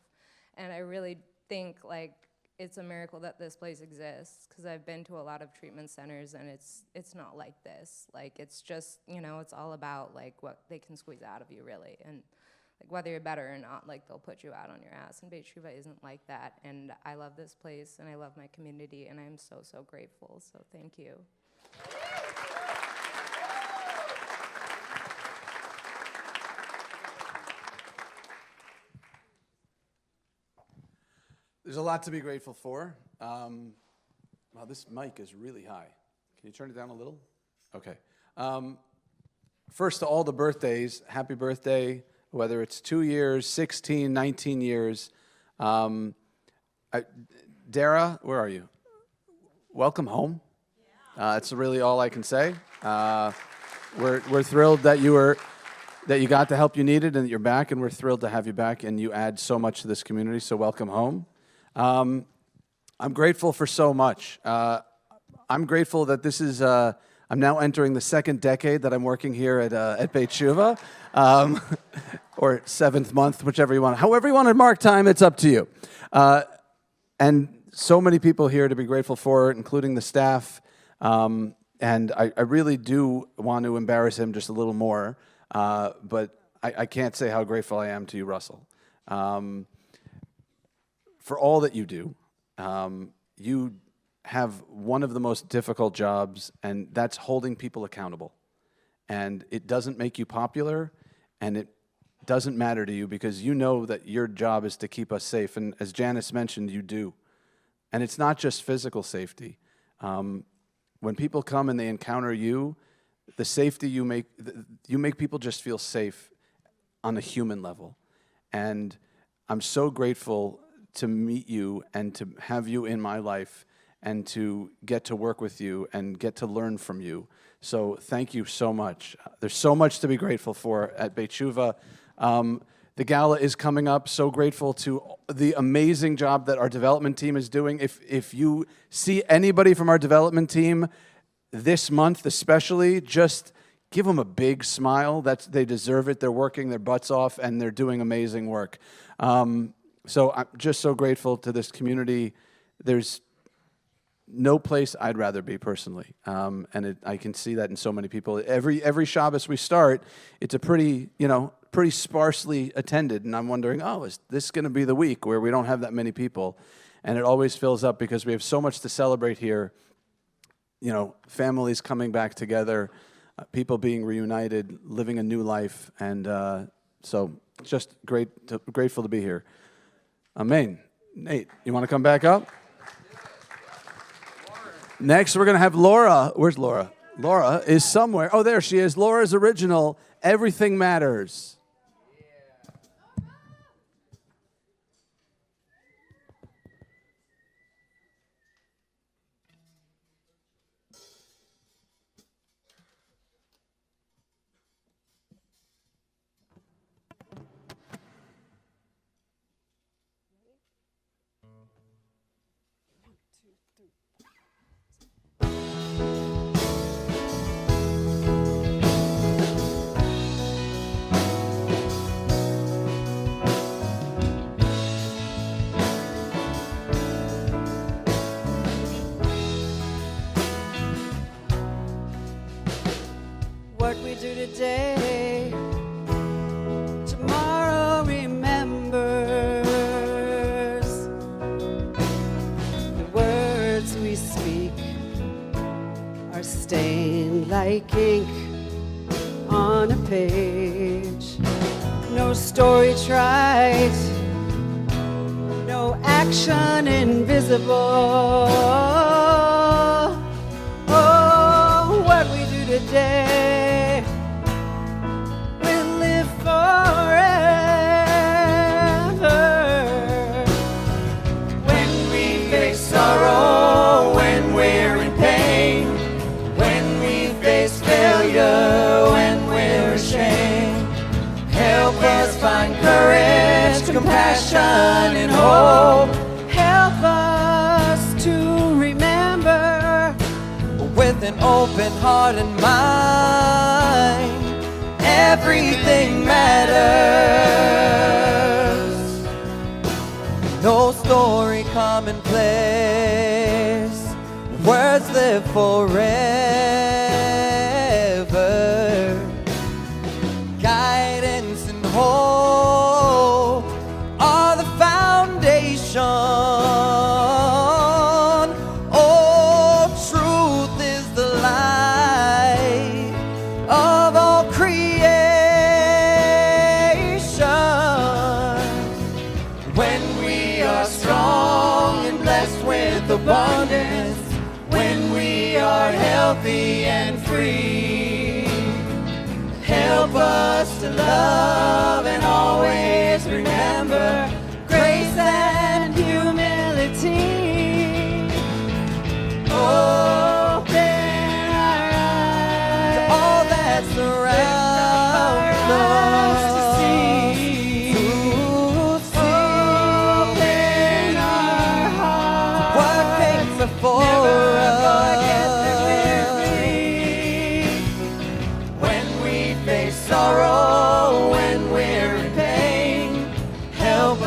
And I really think, like, it's a miracle that this place exists, because I've been to a lot of treatment centers and it's not like this. Like, it's just, it's all about, like, what they can squeeze out of you, really. And, like, whether you're better or not, like, they'll put you out on your ass. And Beit Shuva isn't like that. And I love this place and I love my community, and I'm so, so grateful. So thank you. There's a lot to be grateful for. Wow, this mic is really high. Can you turn it down a little? Okay. First, to all the birthdays, happy birthday, whether it's 2 years, 16, 19 years. Dara, where are you? Welcome home. That's really all I can say. We're thrilled that you got the help you needed and that you're back, and we're thrilled to have you back, and you add so much to this community, so welcome home. I'm grateful for so much. I'm grateful that this is, I'm now entering the second decade that I'm working here at Beit Shuva, or seventh month, whichever you want. However you want to mark time, it's up to you. And so many people here to be grateful for, including the staff. And I really do want to embarrass him just a little more, but I can't say how grateful I am to you, Russell. For all that you do. You have one of the most difficult jobs, and that's holding people accountable. And it doesn't make you popular, and it doesn't matter to you, because you know that your job is to keep us safe. And as Janice mentioned, you do. And it's not just physical safety. When people come and they encounter you, the safety you make people just feel safe on a human level. And I'm so grateful to meet you and to have you in my life and to get to work with you and get to learn from you. So thank you so much. There's so much to be grateful for at Beit Shuva. The gala is coming up. So grateful to the amazing job that our development team is doing. If you see anybody from our development team this month especially, just give them a big smile. They deserve it. They're working their butts off, and they're doing amazing work. So I'm just so grateful to this community. There's no place I'd rather be personally, and I can see that in so many people. Every Shabbos we start, it's a pretty sparsely attended, and I'm wondering, is this going to be the week where we don't have that many people? And it always fills up because we have so much to celebrate here. Families coming back together, people being reunited, living a new life, and So just grateful to be here. Amen. Nate, you want to come back up? Next, we're going to have Laura. Where's Laura? Laura is somewhere. Oh, there she is. Laura's original Everything Matters. What we do today, tomorrow remembers. The words we speak are stained like ink on a page. No story tried, no action invisible. Oh, what we do today will live forever. When we face sorrow, when we're in pain, when we face failure, when we're ashamed, help us find courage, compassion, and hope. Help us to remember with an open heart and mind, everything matters. No story commonplace, words live forever. Guidance and hope are the foundation. Abundance, when we are healthy and free, help us to love and always remember grace and humility. Open our eyes to all that surrounds us to see. For when we face sorrow, when we're in pain, help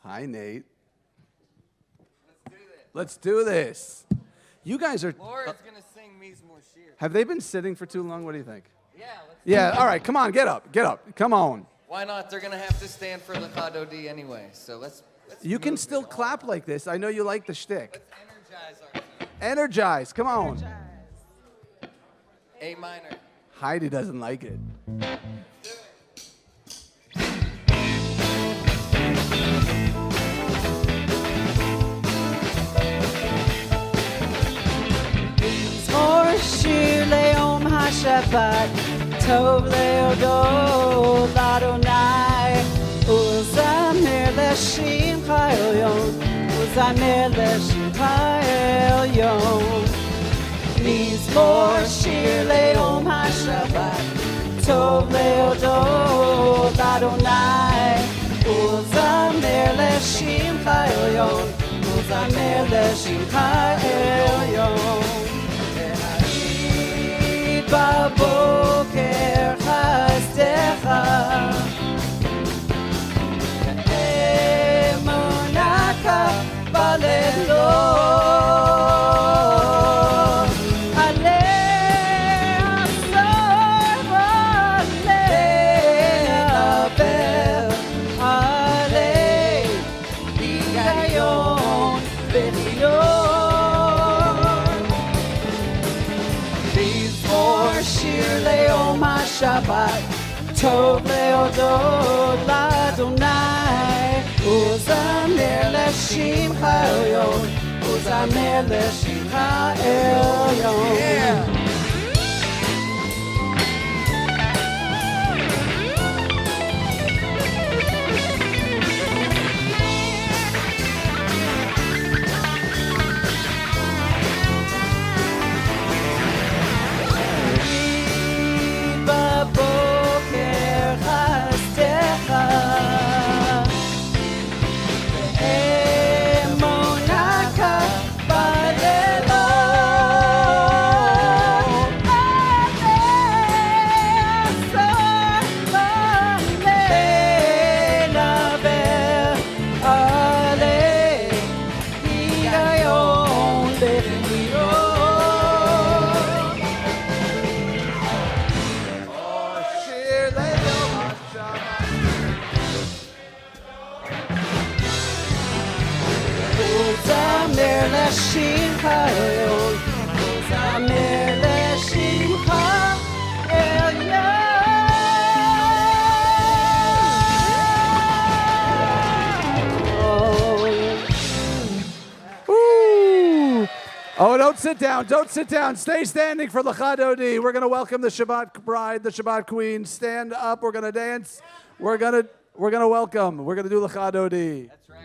Hi, Nate. Let's do this. You guys are... Laura's going to sing me some more shir. Have they been sitting for too long? What do you think? Yeah. Yeah, all right, come on, get up. Come on. Why not? They're going to have to stand for Lecha Dodi anyway. So let's You can still clap like this. I know you like the shtick. energize our Energize, come on. A minor. Heidi doesn't like it. מזמור שיר ליום השבת, טוב להודות לאדוני, ולזמר לשמך העליון, ולזמר לשמך העליון. מזמור שיר ליום השבת, טוב להודות לאדוני, ולזמר לשמך העליון, ולזמר לשמך העליון. בבוקר חסדך, אמונך בלילות, עלי עשור ועלי דבר, עלי היגיון וחיוך. שיר ליום השבת, טוב להודות לאדוני, ולזמר לשמך העליון, ולזמר לשמך העליון. בבוקר חסדך, אמונך בלילות, לדבר עלי היגיון וחיוך. ולזמר לשמך העליון, ולזמר לשמך Ooh. Oh, don't sit down. Don't sit down. Stay standing for Lecha Dodi. We're going to welcome the Shabbat bride, the Shabbat queen. Stand up. We're going to dance. We're going to welcome. We're going to do Lecha Dodi. That's right.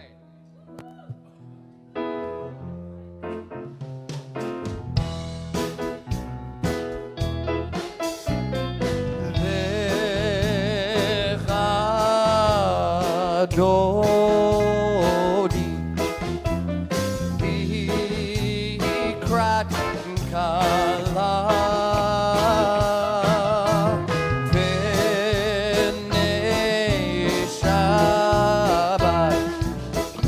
Lecha Dodi, Bikrat Kala, V'nei Shabbat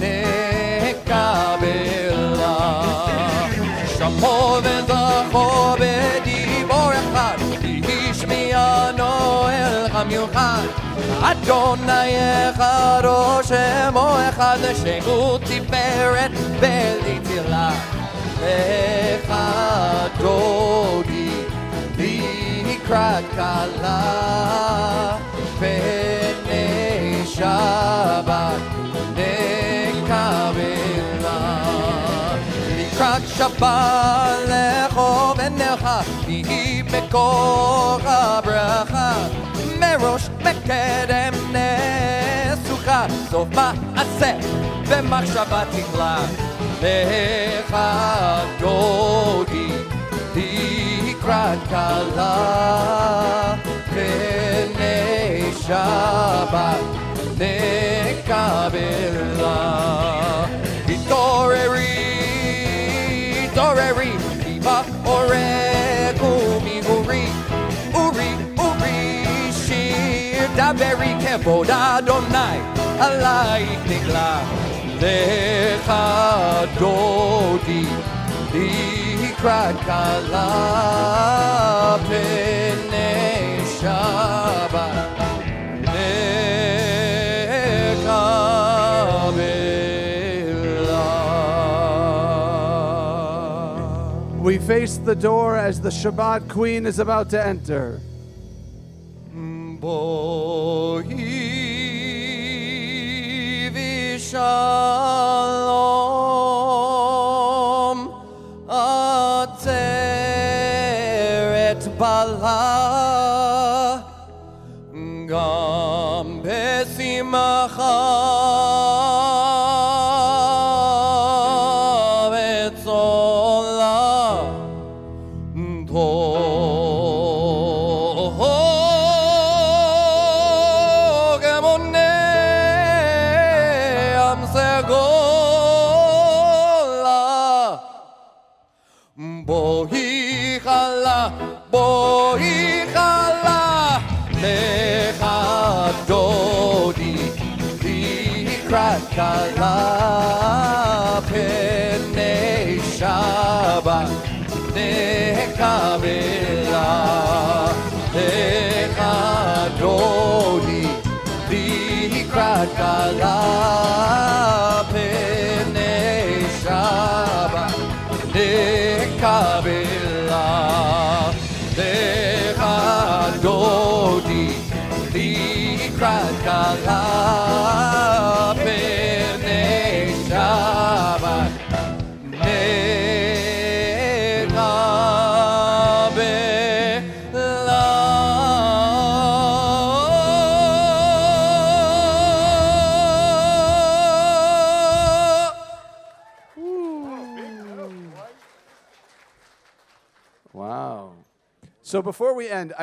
nekabela, Shamo v'zacho b'dibor echad, Yishmi'ano el hamiuchad, Adonai echad, O Shemo echad, Shemu tiferet v'litzilah. Lecha Dodi, Bikrat Kala, V'nei Shabbat nekabela. Likrat Shabbat lecho v'necha, Vihi mekor habracha, Merosh mekedem nesucha, Sof ma'aseh v'machshava tikla. Lecha Dodi, Bikrat Kala, V'nei Shabbat nekabela. Hitoreri, Toreri, Iva Oregu Mihuri, Uri, Shir Daveri Kevod Adonai, עלייך נגלה לך דודי לקראת כלה פני שבת We face the door as the Shabbat Queen is about to enter. Shalom Ateret Bala Gam Besimacha Vetzola בואי חלה לך דודי לקראת כלה פני שבת נקבלה לך דודי לקראת כלה פני שבת נקבלה לך דודי לקראת כלה פני שבת Wow. So before we end,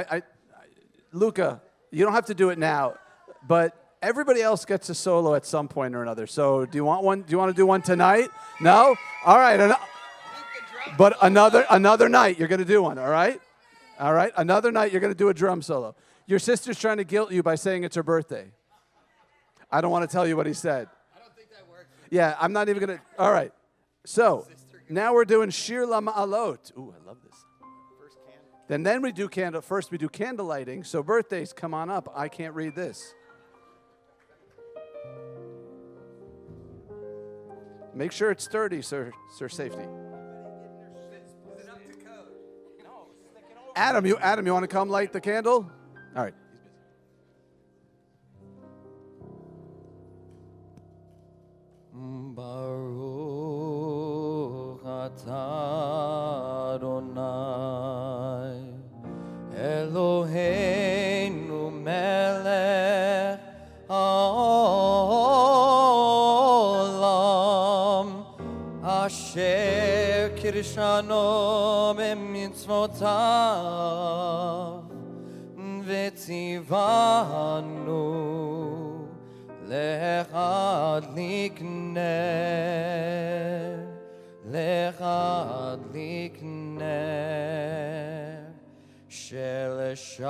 Luca, you don't have to do it now, but everybody else gets a solo at some point or another. So do you want one? Do you want to do one tonight? No? All right. But another night you're going to do one, all right? All right? Another night you're going to do a drum solo. Your sister's trying to guilt you by saying it's her birthday. I don't want to tell you what he said. I don't think that works. Yeah, I'm not even going to. All right. So now we're doing Shir LaMa'alot. Ooh, I love this. Then we do first we do candle lighting. So birthdays, come on up. I can't read this. Make sure it's sturdy, sir safety. Adam, you want to come light the candle? All right. Baruch atah Adonai Eloheinu melech haolam asher kirshano b'mitzvotav v'tzivanu להדליק נר, להדליק נר של שבת.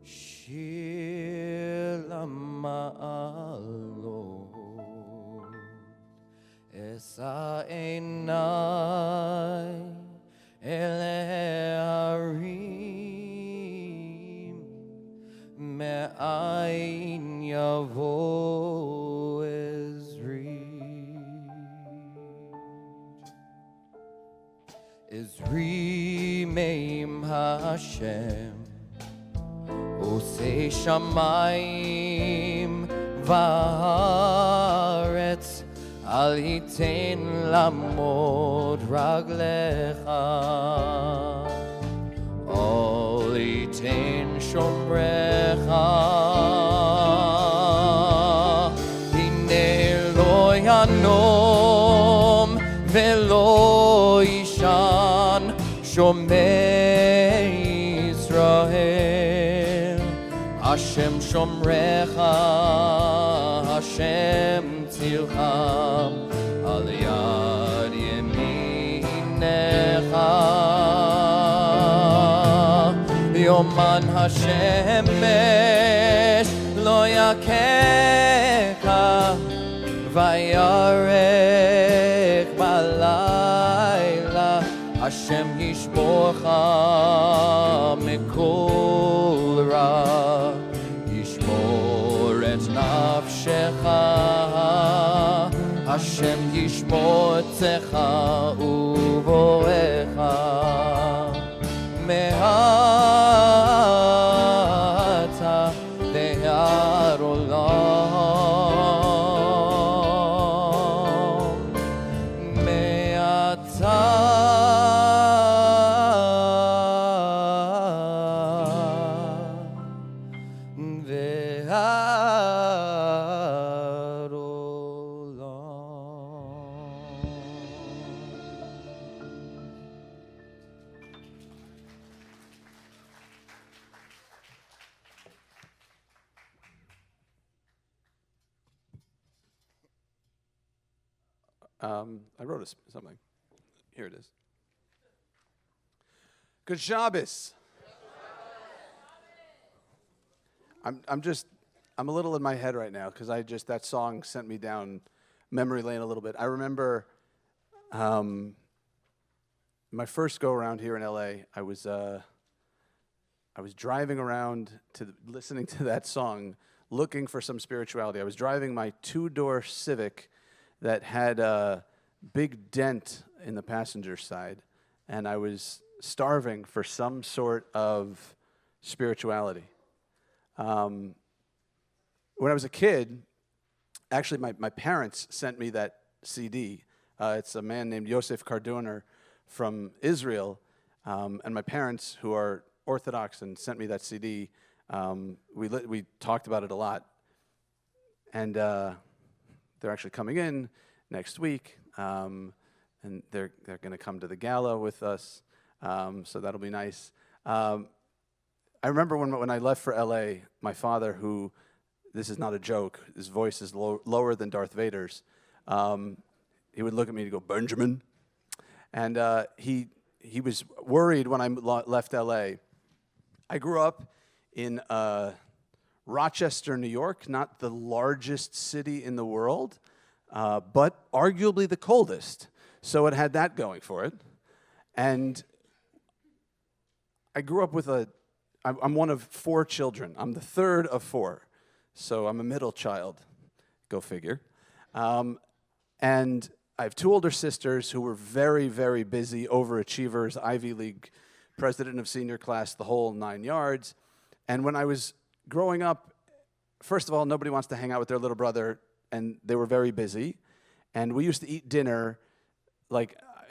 שיר למעלות, אשא עיניי אל ההרים, מאין יבוא עזרי. עזרי מעם השם, עושה שמיים וארץ, אל ייתן לעמוד רגליך, אל ייתן שומרך. הנה לא ינום ולא יישן שומר ישראל, Hashem shomrecha, Hashem tzilcha, al yad yeminecha. Yoman hashemesh lo yakecha, vayarech balayla. Hashem yishmorcha mikol ra, yishmor et nafshecha. Hashem yishmor tzecha uvorecha. Me'ata ve'ad olam. Me'ata ve'ad I wrote something. Here it is. Good Shabbos. I'm a little in my head right now because that song sent me down memory lane a little bit. I remember my first go around here in LA. I was driving around listening to that song, looking for some spirituality. I was driving my two-door Civic that had a big dent in the passenger side, and I was starving for some sort of spirituality. When I was a kid, actually my parents sent me that CD. It's a man named Yosef Karduner from Israel, and my parents, who are Orthodox and sent me that CD, we talked about it a lot. And they're actually coming in next week, and they're going to come to the gala with us, so that'll be nice. I remember when I left for LA, my father, who, this is not a joke, his voice is lower than Darth Vader's, he would look at me and go, "Benjamin," and he was worried when I left LA. I grew up in Rochester, New York, not the largest city in the world, but arguably the coldest. So it had that going for it. And I grew up with I'm one of 4 children. I'm the third of 4. So I'm a middle child. Go figure. And I have 2 older sisters who were very, very busy, overachievers, Ivy League, president of senior class, the whole 9 yards. And when I was growing up, first of all, nobody wants to hang out with their little brother, and they were very busy. And we used to eat dinner,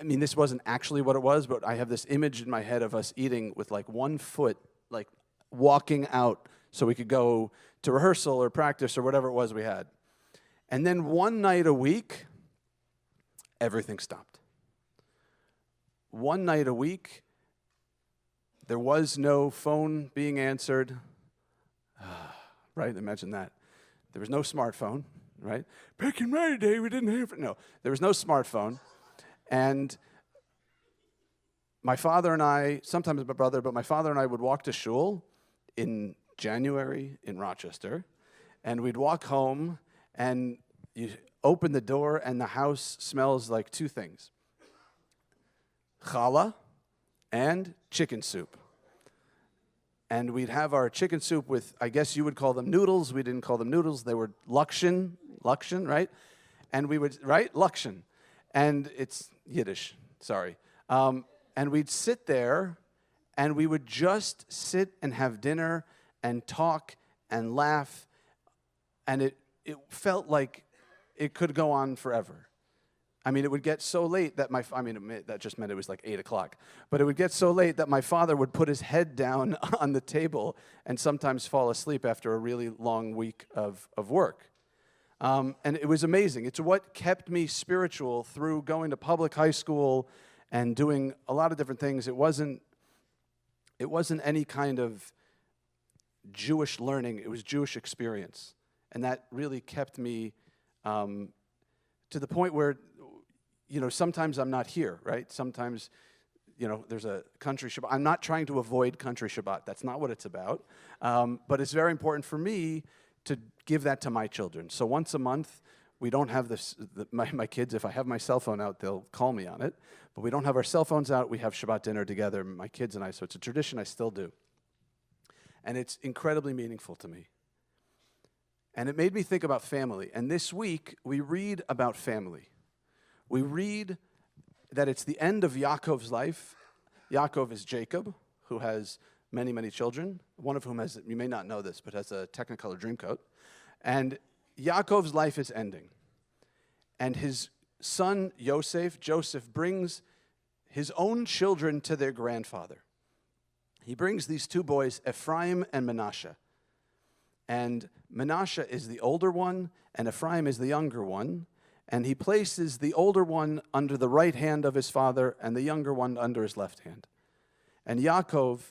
this wasn't actually what it was, but I have this image in my head of us eating with 1 foot, walking out so we could go to rehearsal or practice or whatever it was we had. And then one night a week, everything stopped. One night a week, there was no phone being answered. Right? Imagine that. There was no smartphone, right? Back in my day, we didn't have it. No, there was no smartphone. And my father and I, sometimes my brother, but my father and I would walk to shul in January in Rochester, and we'd walk home, and you open the door, and the house smells like 2 things: challah and chicken soup. And we'd have our chicken soup with, I guess you would call them noodles. We didn't call them noodles. They were lakshin, right? And we would, right? Lakshin. And it's Yiddish, sorry. And we'd sit there, and we would just sit and have dinner and talk and laugh. And it felt like it could go on forever. I mean, it would get so late that that just meant it was 8 o'clock. But it would get so late that my father would put his head down on the table and sometimes fall asleep after a really long week of work. And it was amazing. It's what kept me spiritual through going to public high school and doing a lot of different things. It wasn't any kind of Jewish learning, it was Jewish experience. And that really kept me to the point where, sometimes I'm not here, right? Sometimes, there's a country Shabbat. I'm not trying to avoid country Shabbat. That's not what it's about. But it's very important for me to give that to my children. So once a month, we don't have my kids, if I have my cell phone out, they'll call me on it. But we don't have our cell phones out. We have Shabbat dinner together, my kids and I. So it's a tradition I still do. And it's incredibly meaningful to me. And it made me think about family. And this week, we read about family. We read that it's the end of Yaakov's life. Yaakov is Jacob, who has many, many children, one of whom has, you may not know this, but has a Technicolor Dreamcoat. And Yaakov's life is ending. And his son, Joseph, brings his own children to their grandfather. He brings these two boys, Ephraim and Manasseh. And Manasseh is the older one, and Ephraim is the younger one. And he places the older one under the right hand of his father and the younger one under his left hand. And Yaakov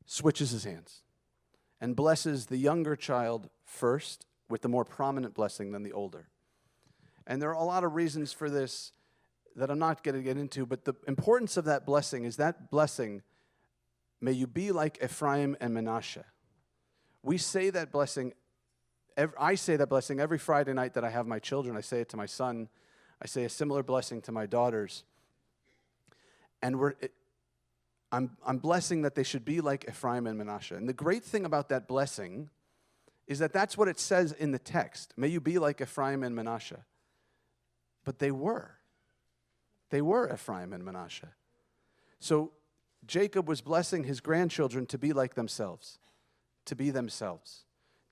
switches his hands and blesses the younger child first with the more prominent blessing than the older. And there are a lot of reasons for this that I'm not going to get into, but the importance of that blessing is that blessing, may you be like Ephraim and Manasseh. We say that blessing, I say that blessing every Friday night that I have my children. I say it to my son. I say a similar blessing to my daughters. And I'm blessing that they should be like Ephraim and Manasseh. And the great thing about that blessing is that that's what it says in the text. May you be like Ephraim and Manasseh. But they were. They were Ephraim and Manasseh. So Jacob was blessing his grandchildren to be like themselves, to be themselves,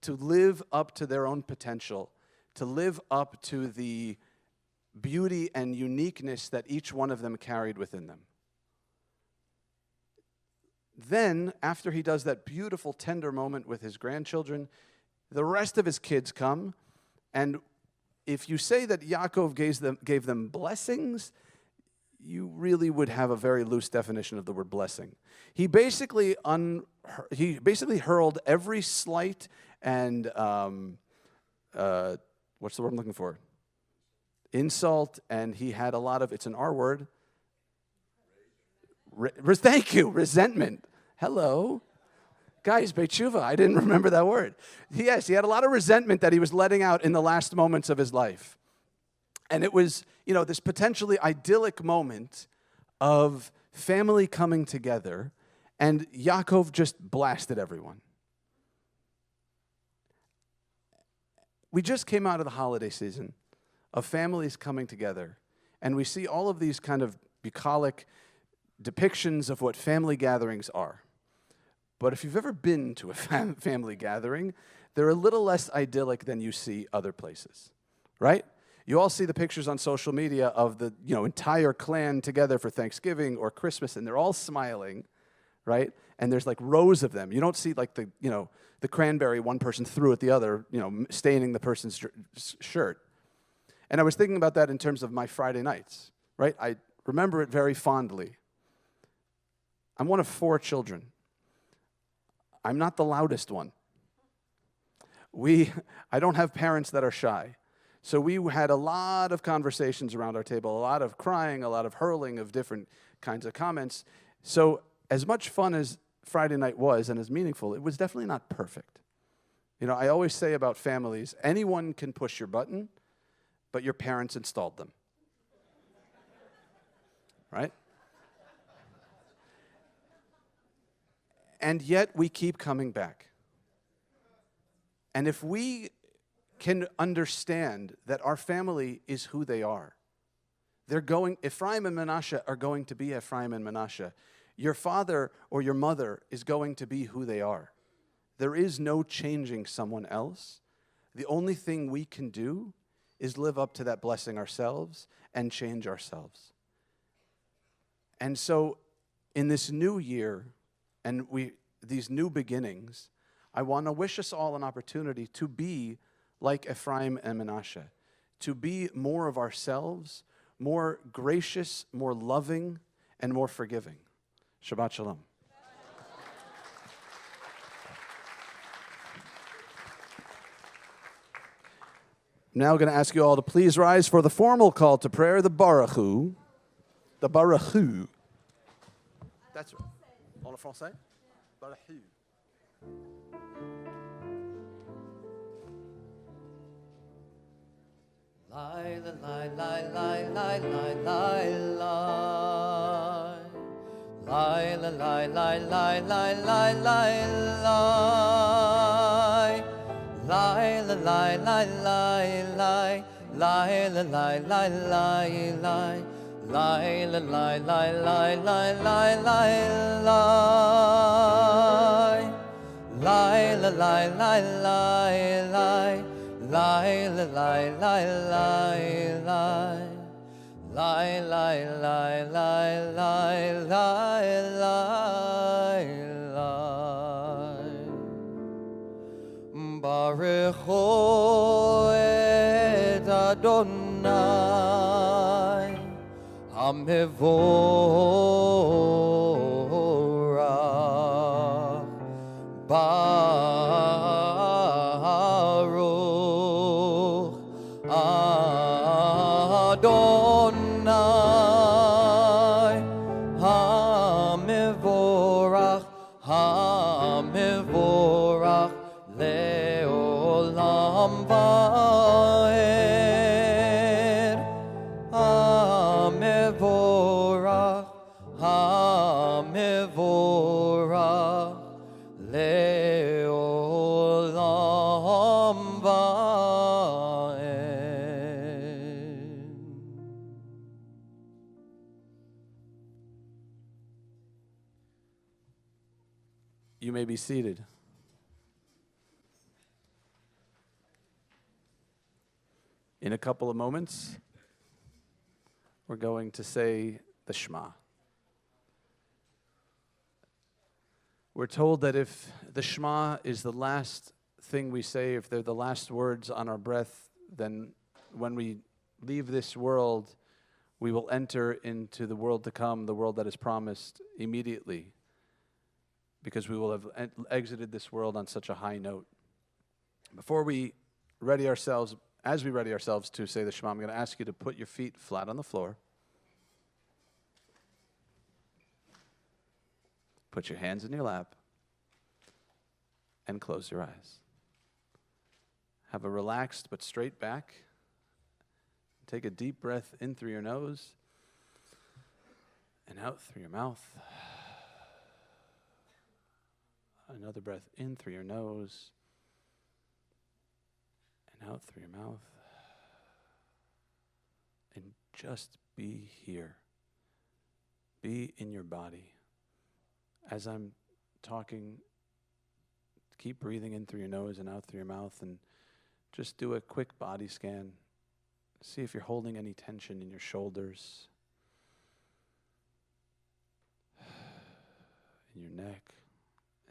to live up to their own potential, to live up to the beauty and uniqueness that each one of them carried within them. Then, after he does that beautiful, tender moment with his grandchildren, the rest of his kids come, and if you say that Yaakov gave them blessings, you really would have a very loose definition of the word blessing. He basically hurled every slight and what's the word I'm looking for? Insult, and he had a lot of, it's an R word. Thank you, resentment. Hello. Guys, Beit Tshuva, I didn't remember that word. Yes, he had a lot of resentment that he was letting out in the last moments of his life. And it was, this potentially idyllic moment of family coming together, and Yaakov just blasted everyone. We just came out of the holiday season of families coming together, and we see all of these kind of bucolic depictions of what family gatherings are. But if you've ever been to a family gathering, they're a little less idyllic than you see other places, right? You all see the pictures on social media of the entire clan together for Thanksgiving or Christmas, and they're all smiling, right? And there's like rows of them. You don't see like the cranberry one person threw at the other, staining the person's shirt. And I was thinking about that in terms of my Friday nights, right? I remember it very fondly. I'm one of 4 children. I'm not the loudest one. I don't have parents that are shy. So we had a lot of conversations around our table, a lot of crying, a lot of hurling of different kinds of comments. So as much fun as Friday night was and as meaningful, it was definitely not perfect. I always say about families, anyone can push your button, but your parents installed them. Right? And yet we keep coming back. And if we can understand that our family is who they are, Ephraim and Manasseh are going to be Ephraim and Manasseh. Your father or your mother is going to be who they are. There is no changing someone else. The only thing we can do is live up to that blessing ourselves and change ourselves. And so in this new year, and these new beginnings, I want to wish us all an opportunity to be like Ephraim and Manasseh, to be more of ourselves, more gracious, more loving, and more forgiving. Shabbat Shalom. now going to ask you all to please rise for the formal call to prayer, the Baruchu. The Baruchu. That's right. En français? Baruchu. Lie, lie, lie, lie, lie, lie, lie, lie. Lie, lie, lie, lie, lie, lie, lie, lie. Lie, lie, lie, lie, lie, lie. Lie, lie, lie, lie, lie, lie. Lie, lie, lie, lie, lie, lie, lie, lie. Lie, lie, lie, lie, lie, lie. Lie, lie, lie, lie, lie, lie. Lie, lie, lie, lie, lie, lie, lie, lie. Baruch et Adonai HaMevorach Baruch Adonai HaMevorach HaMevorach Leolam Vaed HaMevorach HaMevorach Leolam Vaed. You may be seated. In a couple of moments, we're going to say the Shema. We're told that if the Shema is the last thing we say, if they're the last words on our breath, then when we leave this world, we will enter into the world to come, the world that is promised immediately, because we will have exited this world on such a high note. Before we ready ourselves, as we ready ourselves to say the Shema, I'm going to ask you to put your feet flat on the floor. Put your hands in your lap and close your eyes. Have a relaxed but straight back. Take a deep breath in through your nose and out through your mouth. Another breath in through your nose and out through your mouth. And just be here. Be in your body. As I'm talking, keep breathing in through your nose and out through your mouth, and just do a quick body scan. See if you're holding any tension in your shoulders, in your neck.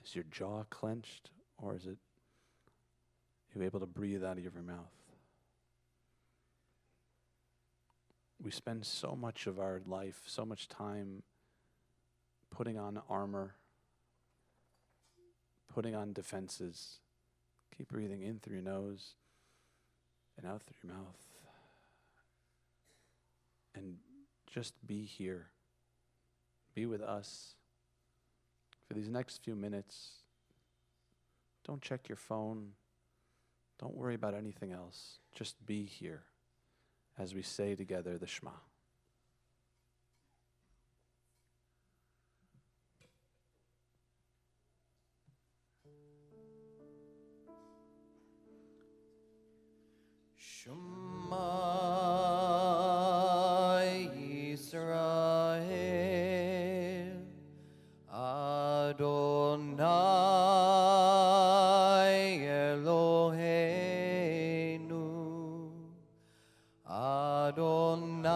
Is your jaw clenched, or is it you able to breathe out of your mouth? We spend so much of our life, so much time putting on armor, putting on defenses. Keep breathing in through your nose and out through your mouth. And just be here. Be with us. For these next few minutes, don't check your phone. Don't worry about anything else. Just be here as we say together the Shema. Shema Yisrael Adonai Eloheinu Adonai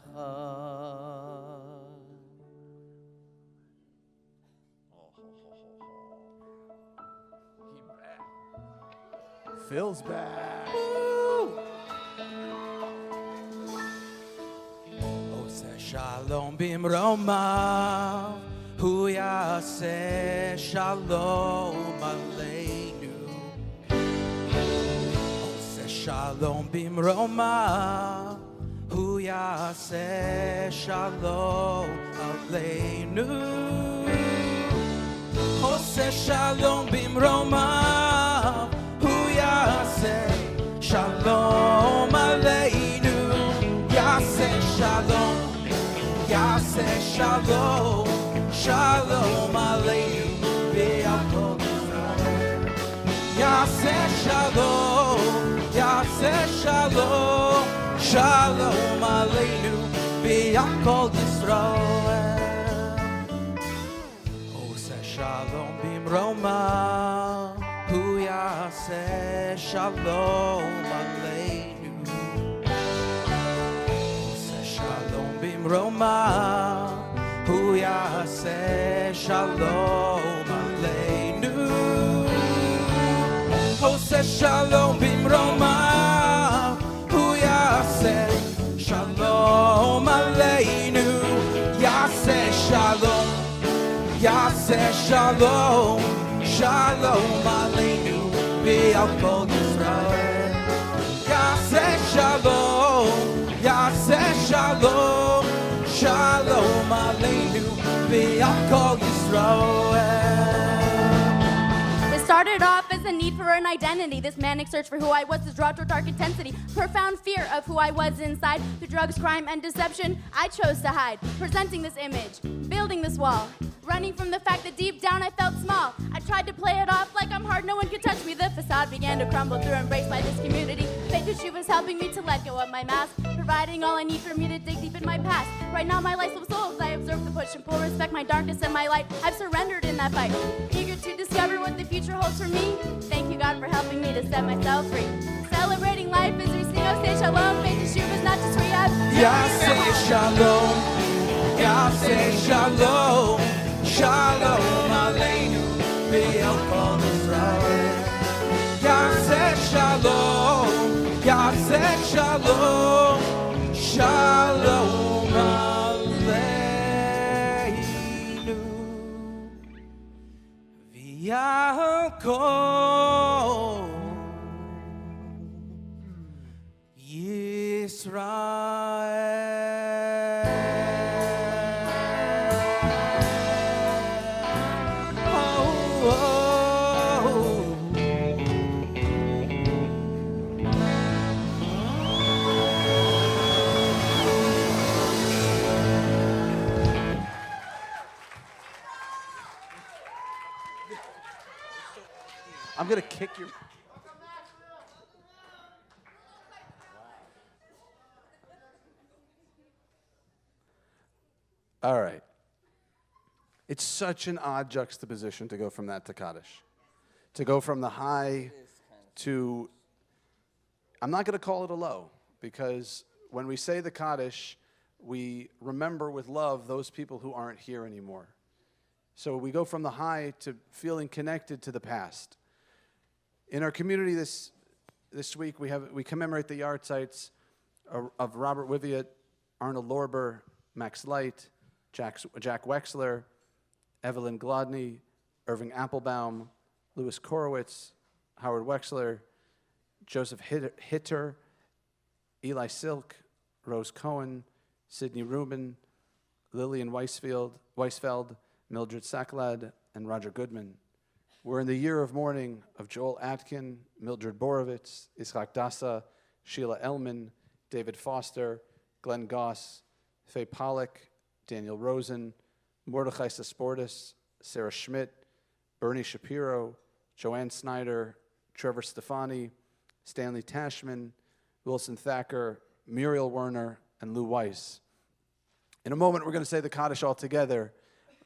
Echad. Phil's back. Ose shalom bimromav, hu yaseh shalom aleinu. שלום במרומה, הוא יעשה שלום עלינו. עושה שלום במרומה, הוא יעשה שלום עלינו. יעשה שלום, יעשה שלום, שלום עלינו ועל כל ישראל. יעשה שלום, יעשה שלום, שלום עלינו ועל כל ישראל. עושה שלום במרומה, הוא יעשה שלום עלינו. עושה שלום במרומה, הוא יעשה שלום עלינו. עושה שלום במרומה, הוא יעשה שלום עלינו. יעשה שלום, יעשה שלום, שלום עלינו ועל כל ישראל. יעשה שלום, יעשה שלום, שלום עלינו ועל כל ישראל. It started off as a need for an identity. This manic search for who I was has dropped to a dark intensity. Profound fear of who I was inside. Through drugs, crime, and deception, I chose to hide. Presenting this image, building this wall. Running from the fact that deep down I felt small. I tried to play it off like I'm hard, no one could touch me. The facade began to crumble through embraced by this community. Faith was helping me to let go of my mask. Providing all I need for me to dig deep in my past. Right now my life's full of souls. I observe the push and pull, respect my darkness and my light. I've surrendered in that fight. Eager to discover what the future holds for me. Thank you, God, for helping me to set myself free. Celebrating life as we sing, oh, say shalom. Faith is not just rehab. Yaseh shalom, Yaseh shalom, shalom aleinu ve'al kol Yisrael. Yaseh shalom, Yaseh shalom, shalom aleinu ve'al kol I'm going to kick your... All right. It's such an odd juxtaposition to go from that to Kaddish. To go from the high to... I'm not going to call it a low, because when we say the Kaddish, we remember with love those people who aren't here anymore. So we go from the high to feeling connected to the past. In our community this week, we commemorate the yard sites of Robert Wiviet, Arnold Lorber, Max Light, Jack Wexler, Evelyn Glodney, Irving Applebaum, Louis Korowitz, Howard Wexler, Joseph Hitter, Eli Silk, Rose Cohen, Sidney Rubin, Lillian Weisfeld, Mildred Sacklad, and Roger Goodman. We're in the year of mourning of Joel Atkin, Mildred Borovitz, Itzhak Dasa, Sheila Ellman, David Foster, Glenn Goss, Faye Pollack, Daniel Rosen, Mordechai Sasportis, Sarah Schmidt, Bernie Shapiro, Joanne Snyder, Trevor Stefani, Stanley Tashman, Wilson Thacker, Muriel Werner, and Lou Weiss. In a moment, we're going to say the Kaddish all together,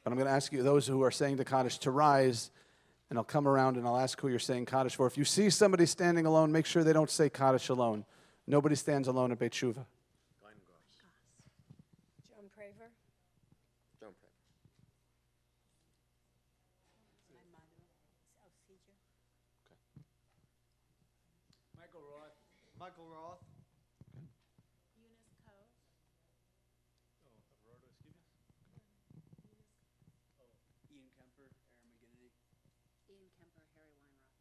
but I'm going to ask you, those who are saying the Kaddish, to rise, and I'll come around and I'll ask who you're saying Kaddish for. If you see somebody standing alone, make sure they don't say Kaddish alone. Nobody stands alone at Beit Shuvah. Joan Praver. Joan Praver. Michael Roth. Michael Roth. Eunice Coe. Ian Kemper, Aaron McGinnity. Ian Kemper, Harry Weinroth.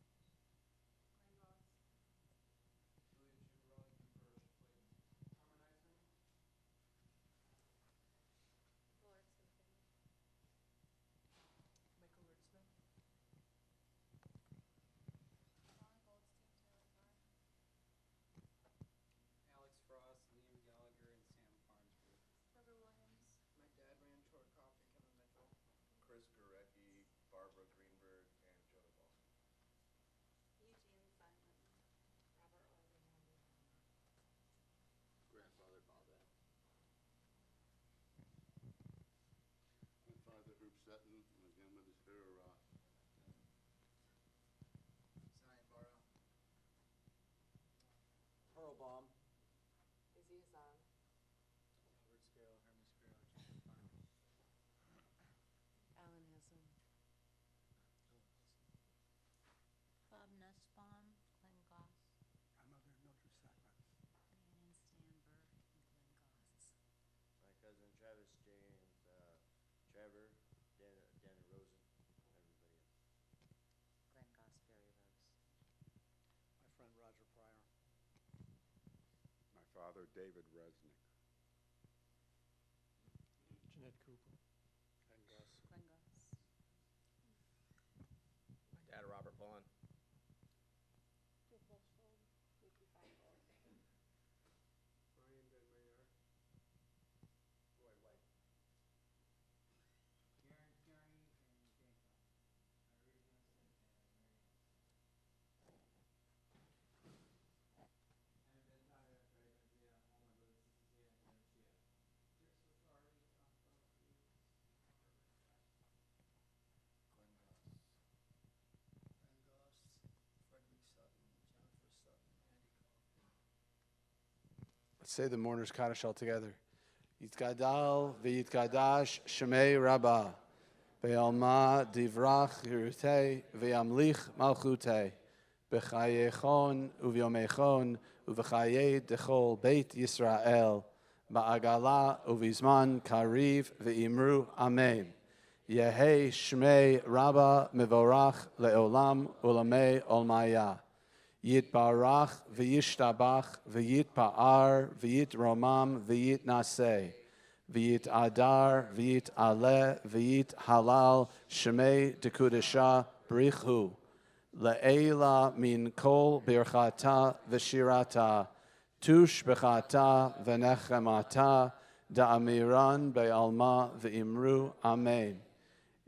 father, David Resnick. Jeanette Cooper. Glenn Goss. My dad, Robert Vaughn. Brian Ben Mayer. Roy White. Let's say the mourner's Kaddish all together. Yitgadal v'yitgadash Shemei Rabbah ve'alma divrach hirutei ve'amlich malchutei b'chayechon u'v'yomechon u'v'chayei dechol Beit Yisrael ba'agala u'v'zman kariv ve'imru Amen. Yehei Shmei Rabbah mevorach le'olam u'lamei olmaya. Yitbarach v'yishtabach v'yitpa'ar v'yitromam v'yitnaseh v'yitadar v'yitaleh v'yithalal shemei dekudesha brichu le'ela min kol birchata v'shirata tush b'chata v'nechemata da'amiran be'alma v'imru Amen.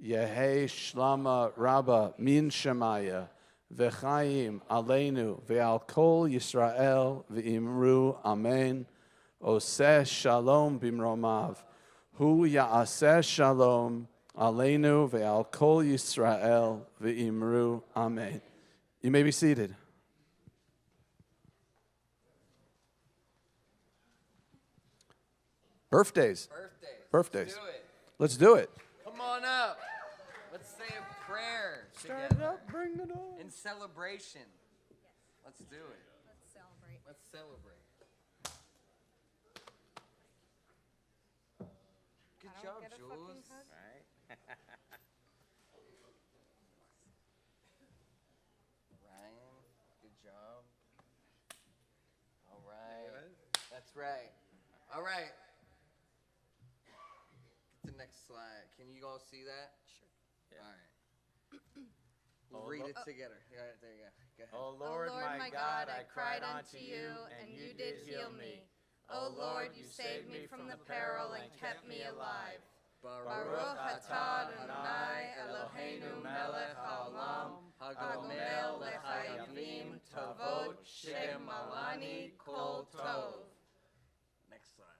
Yehei shlama rabba min shemaya V'chaim aleinu ve'al kol Yisrael v'imru Amen. Oseh shalom bimromav. Hu ya'aseh shalom aleinu ve'al kol Yisrael v'imru Amen. You may be seated. Birthdays. Birthdays. Let's do it. Come on up. Let's say a prayer Start together. it up, bring it on. In celebration. Let's do it. Let's celebrate. Let's celebrate. Good I job, don't get a Jules. fucking hug? Right. Ryan, good job. All right. That's right. All right. Get the next slide. Can you all see that? Sure. Yeah. All right. We'll read it together. Yeah, there you go. Go ahead. O Lord, my God, I cried unto you, and you did heal me. O Lord, you saved me from the peril and kept me alive. Baruch atah Adonai Eloheinu melech haolam, hagomel lechayavim tovot shemalani kol tov. Next slide.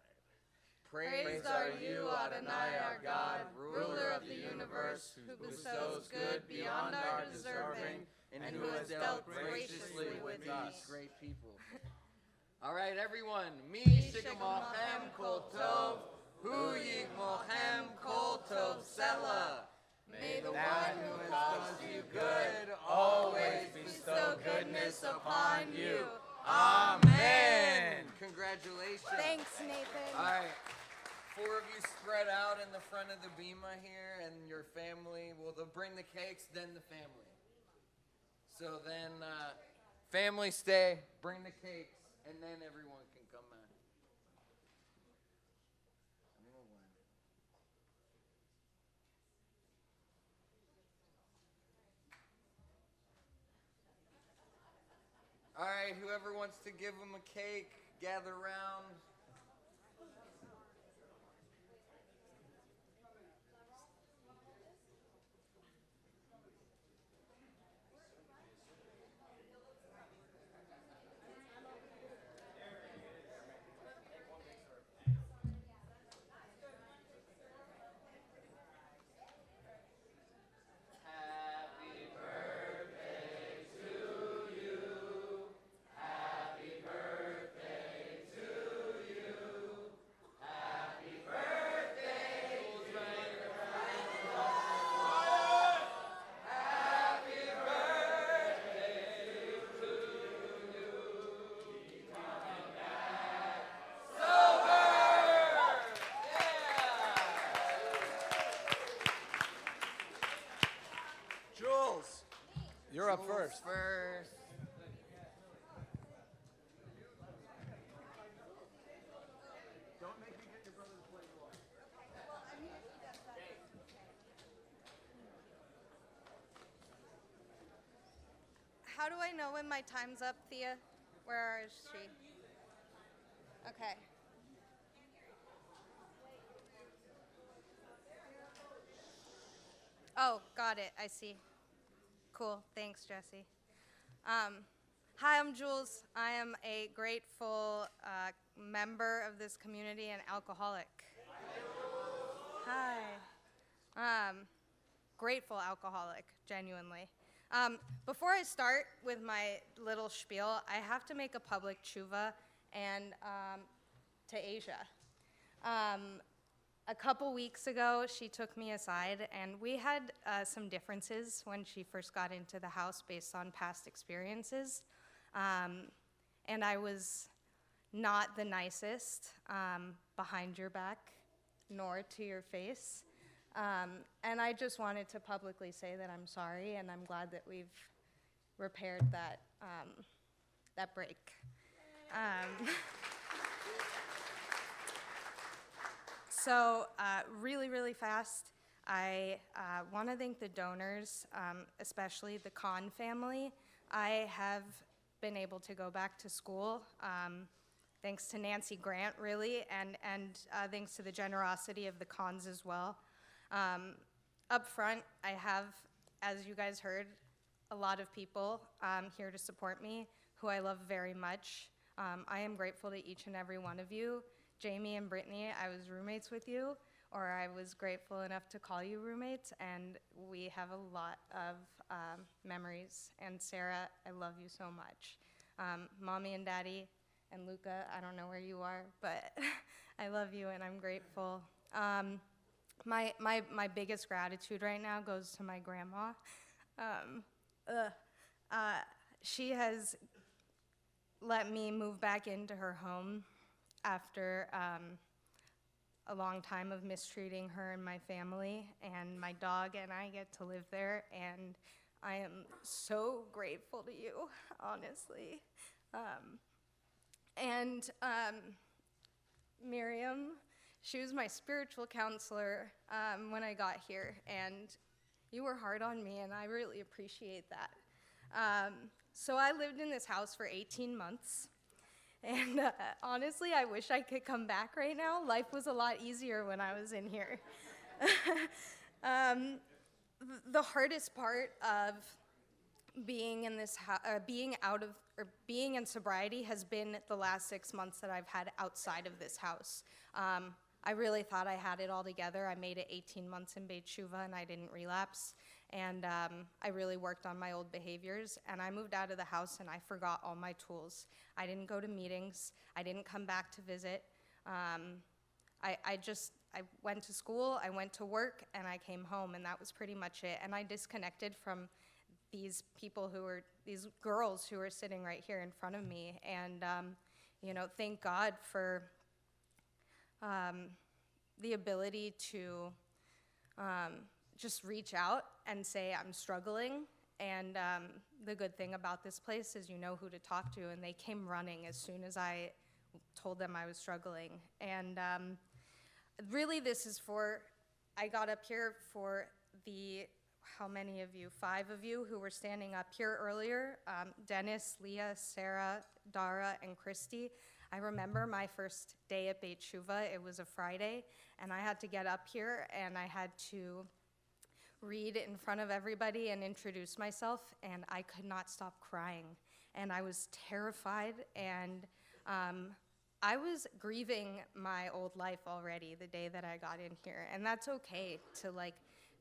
Praised are you, Adonai, our God, ruler of the universe, who bestows good beyond our deserving, and who has dealt graciously with us. Great people. All right, everyone. Mi shigmochem kol tov, hu yigmochem kol tov selah. May the one who has caused you good always bestow goodness upon you. Amen. Congratulations. Thanks, Nathan. All right. 4 of you spread out in the front of the bima here, and your family, well, they'll bring the cakes, then the family. So then, family stay, bring the cakes, and then everyone can come out. All right, whoever wants to give them a cake, gather around. Jules, you're up first. how do I know when my time's up, Thea? Where is she? Okay. Oh, got it. I see. Cool. Thanks, Jesse. Hi, I'm Jules. I am a grateful member of this community and alcoholic. Hi. Grateful alcoholic, genuinely. Before I start with my little spiel, I have to make a public tshuva and to Asia. A couple weeks ago, she took me aside, and we had some differences when she first got into the house based on past experiences. And I was not the nicest behind your back, nor to your face. And I just wanted to publicly say that I'm sorry, and I'm glad that we've repaired that, that break. So really, really fast, I want to thank the donors, especially the Kahn family. I have been able to go back to school thanks to Nancy Grant, really, and thanks to the generosity of the Kahns as well. Up front, I have, as you guys heard, a lot of people here to support me who I love very much. I am grateful to each and every one of you. Jamie and Brittany, I was roommates with you, or I was grateful enough to call you roommates, and we have a lot of memories. And Sarah, I love you so much. Mommy and Daddy and Luca, I don't know where you are, but I love you and I'm grateful. My biggest gratitude right now goes to my grandma. She has let me move back into her home after a long time of mistreating her and my family, and my dog and I get to live there, and I am so grateful to you, honestly. Miriam, she was my spiritual counselor when I got here, and you were hard on me, and I really appreciate that. So I lived in this house for 18 months. And honestly, I wish I could come back right now. Life was a lot easier when I was in here. The hardest part of being in this being in sobriety has been the last 6 months that I've had outside of this house. I really thought I had it all together. I made it 18 months in Beit Shuvah and I didn't relapse. And I really worked on my old behaviors, and I moved out of the house and I forgot all my tools. I didn't go to meetings. I didn't come back to visit. I went to school, I went to work, and I came home, and that was pretty much it. And I disconnected from these people these girls who were sitting right here in front of me. And, thank God for the ability to just reach out and say, I'm struggling. And the good thing about this place is you know who to talk to, and they came running as soon as I told them I was struggling. And really I got up here for how many of you? 5 of you who were standing up here earlier, Dennis, Leah, Sarah, Dara, and Christy. I remember my first day at Beit Shuvah. It was a Friday, and I had to get up here, and I had to read in front of everybody and introduce myself, and I could not stop crying. And I was terrified, and I was grieving my old life already the day that I got in here. And that's okay to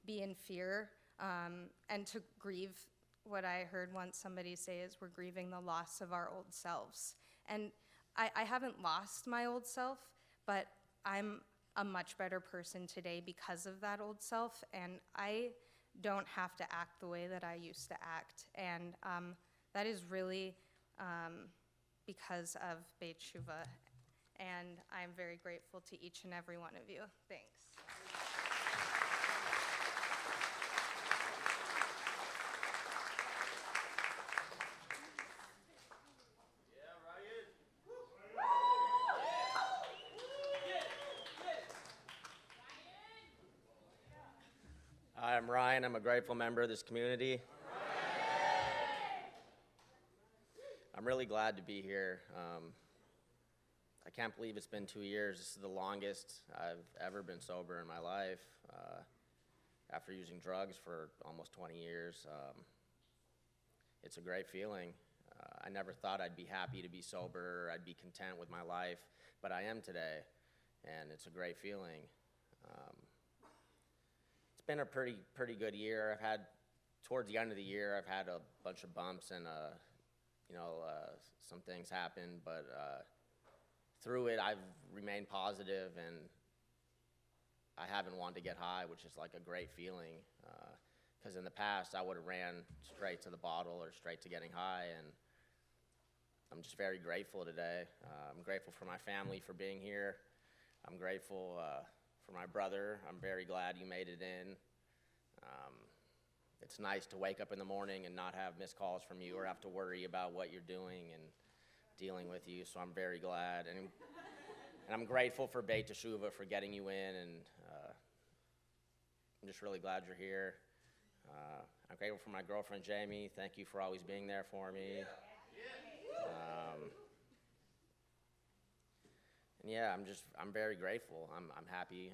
be in fear and to grieve. What I heard once somebody say is we're grieving the loss of our old selves. And I haven't lost my old self, but I'm a much better person today because of that old self, and I don't have to act the way that I used to act. And that is really because of Beit Shuvah, and I'm very grateful to each and every one of you. Thanks. Hi, I'm Ryan. I'm a grateful member of this community. I'm really glad to be here. I can't believe it's been 2 years. This is the longest I've ever been sober in my life. After using drugs for almost 20 years, it's a great feeling. I never thought I'd be happy to be sober, I'd be content with my life, but I am today, and it's a great feeling. It's been a pretty good year. I've had, towards the end of the year, I've had a bunch of bumps and some things happen, but through it, I've remained positive, and I haven't wanted to get high, which is like a great feeling. Because in the past, I would have ran straight to the bottle or straight to getting high, and I'm just very grateful today. I'm grateful for my family for being here. I'm grateful for my brother. I'm very glad you made it in. It's nice to wake up in the morning and not have missed calls from you or have to worry about what you're doing and dealing with you, so I'm very glad. And I'm grateful for Beit Teshuvah for getting you in, and I'm just really glad you're here. I'm grateful for my girlfriend, Jamie. Thank you for always being there for me. And yeah, I'm very grateful. I'm happy.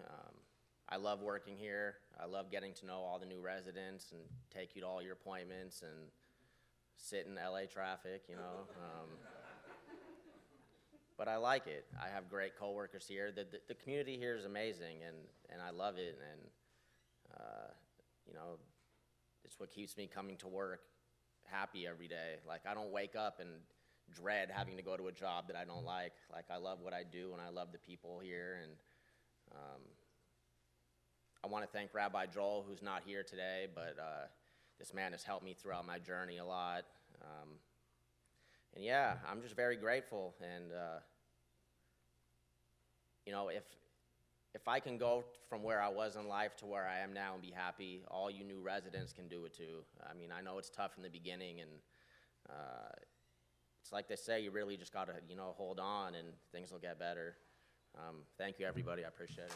I love working here. I love getting to know all the new residents and take you to all your appointments and sit in LA traffic, you know. But I like it. I have great coworkers here. The community here is amazing, and I love it. And it's what keeps me coming to work happy every day. Like, I don't wake up and dread having to go to a job that I don't like. Like, I love what I do, and I love the people here. And I want to thank Rabbi Joel, who's not here today, but this man has helped me throughout my journey a lot. And yeah, I'm just very grateful. And if I can go from where I was in life to where I am now and be happy, all you new residents can do it too. I mean, I know it's tough in the beginning, and it's like they say, you really just got to, hold on, and things will get better. Thank you, everybody. I appreciate it.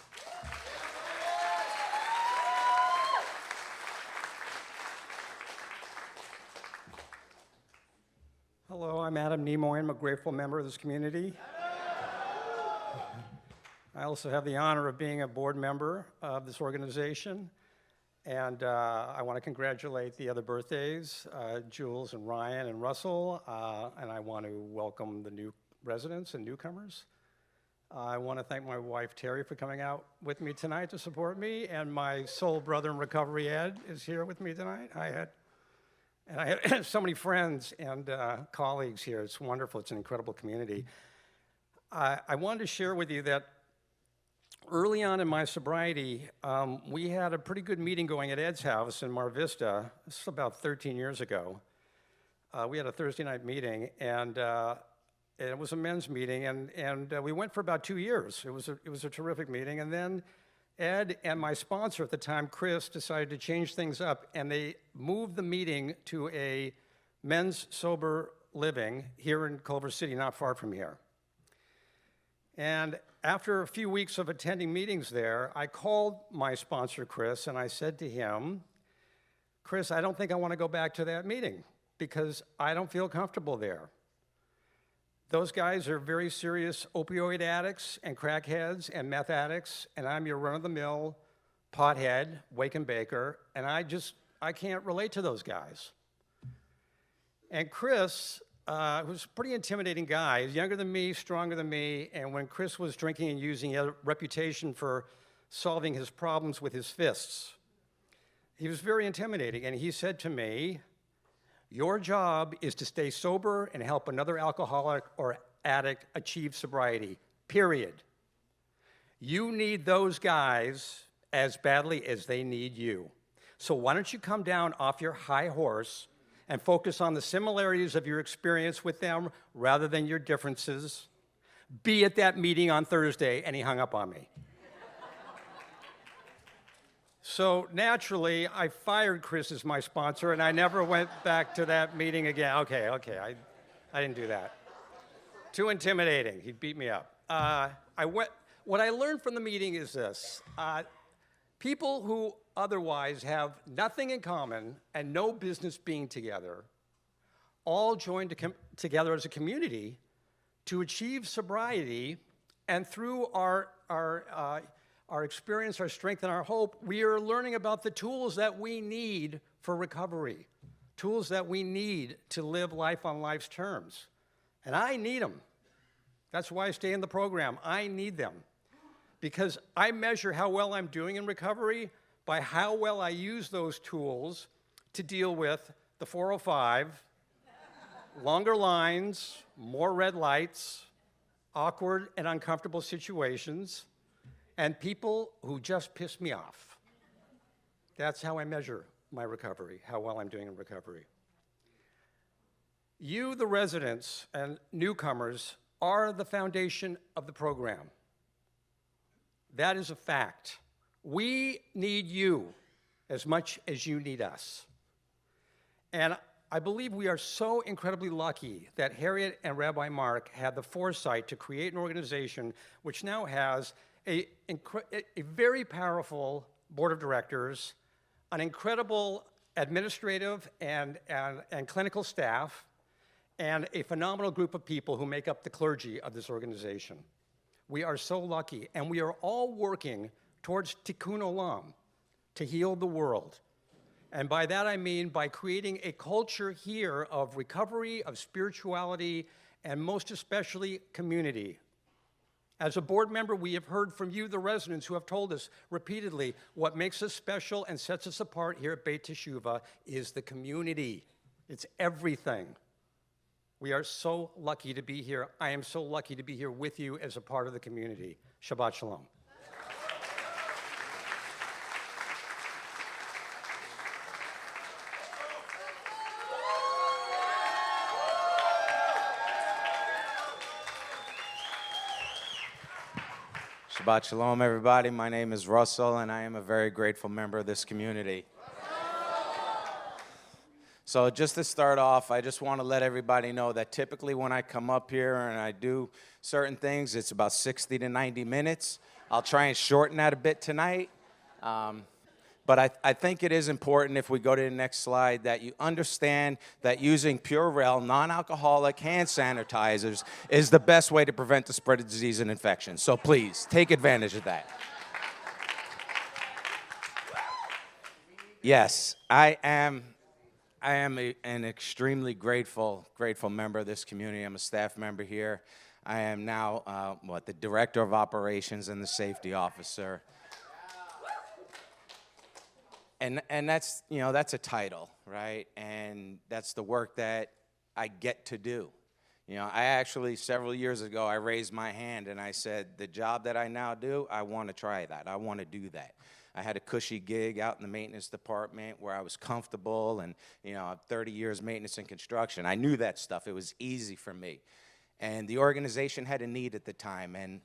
Hello, I'm Adam Nimoy. I'm a grateful member of this community. I also have the honor of being a board member of this organization. And I want to congratulate the other birthdays, Jules and Ryan and Russell. And I want to welcome the new residents and newcomers. I want to thank my wife, Terry, for coming out with me tonight to support me. And my soul brother in recovery, Ed, is here with me tonight. I had so many friends and colleagues here. It's wonderful. It's an incredible community. I wanted to share with you that early on in my sobriety, we had a pretty good meeting going at Ed's house in Mar Vista. This is about 13 years ago. We had a Thursday night meeting, and it was a men's meeting, and we went for about 2 years. It was a terrific meeting, and then Ed and my sponsor at the time, Chris, decided to change things up, and they moved the meeting to a men's sober living here in Culver City, not far from here. And after a few weeks of attending meetings there, I called my sponsor, Chris, and I said to him, Chris, I don't think I want to go back to that meeting because I don't feel comfortable there. Those guys are very serious opioid addicts and crackheads and meth addicts, and I'm your run-of-the-mill pothead, wake and baker, and I can't relate to those guys. And Chris, who's a pretty intimidating guy, he's younger than me, stronger than me, and when Chris was drinking and using, he had a reputation for solving his problems with his fists. He was very intimidating, and he said to me, your job is to stay sober and help another alcoholic or addict achieve sobriety, period. You need those guys as badly as they need you. So why don't you come down off your high horse and focus on the similarities of your experience with them rather than your differences? Be at that meeting on Thursday, and he hung up on me. So naturally, I fired Chris as my sponsor, and I never went back to that meeting again. Okay, I didn't do that. Too intimidating. He'd beat me up. What I learned from the meeting is this. People who otherwise have nothing in common and no business being together all joined together as a community to achieve sobriety, and through our experience, our strength, and our hope, we are learning about the tools that we need for recovery, tools that we need to live life on life's terms. And I need them. That's why I stay in the program. I need them because I measure how well I'm doing in recovery by how well I use those tools to deal with the 405, longer lines, more red lights, awkward and uncomfortable situations, and people who just piss me off. That's how I measure my recovery, how well I'm doing in recovery. You, the residents and newcomers, are the foundation of the program. That is a fact. We need you as much as you need us. And I believe we are so incredibly lucky that Harriet and Rabbi Mark had the foresight to create an organization which now has a very powerful board of directors, an incredible administrative and clinical staff, and a phenomenal group of people who make up the clergy of this organization. We are so lucky, and we are all working towards tikkun olam, to heal the world. And by that I mean by creating a culture here of recovery, of spirituality, and most especially community. As a board member, we have heard from you, the residents, who have told us repeatedly what makes us special and sets us apart here at Beit Teshuvah is the community. It's everything. We are so lucky to be here. I am so lucky to be here with you as a part of the community. Shabbat Shalom. Shabbat Shalom, everybody. My name is Russell, and I am a very grateful member of this community. So just to start off, I just want to let everybody know that typically when I come up here and I do certain things, it's about 60 to 90 minutes. I'll try and shorten that a bit tonight. But I think it is important, if we go to the next slide, that you understand that using Purell non-alcoholic hand sanitizers is the best way to prevent the spread of disease and infection. So please, take advantage of that. Yes, I am an extremely grateful member of this community. I'm a staff member here. I am now, the Director of Operations and the Safety Officer. And that's, that's a title, right? And that's the work that I get to do. I actually, several years ago, I raised my hand and I said, the job that I now do, I want to try that. I want to do that. I had a cushy gig out in the maintenance department where I was comfortable and, 30 years maintenance and construction. I knew that stuff. It was easy for me. And the organization had a need at the time, and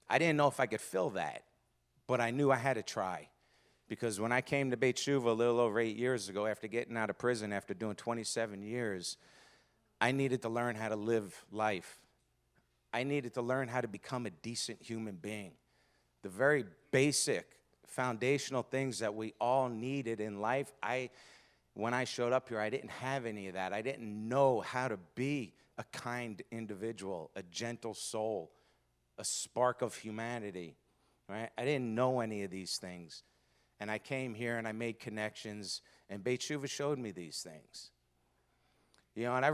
I didn't know if I could fill that, but I knew I had to try. Because when I came to Beit Shuvah a little over 8 years ago, after getting out of prison, after doing 27 years, I needed to learn how to live life. I needed to learn how to become a decent human being. The very basic, foundational things that we all needed in life, when I showed up here, I didn't have any of that. I didn't know how to be a kind individual, a gentle soul, a spark of humanity, right? I didn't know any of these things. And I came here and I made connections, and Beit Shuvah showed me these things. And I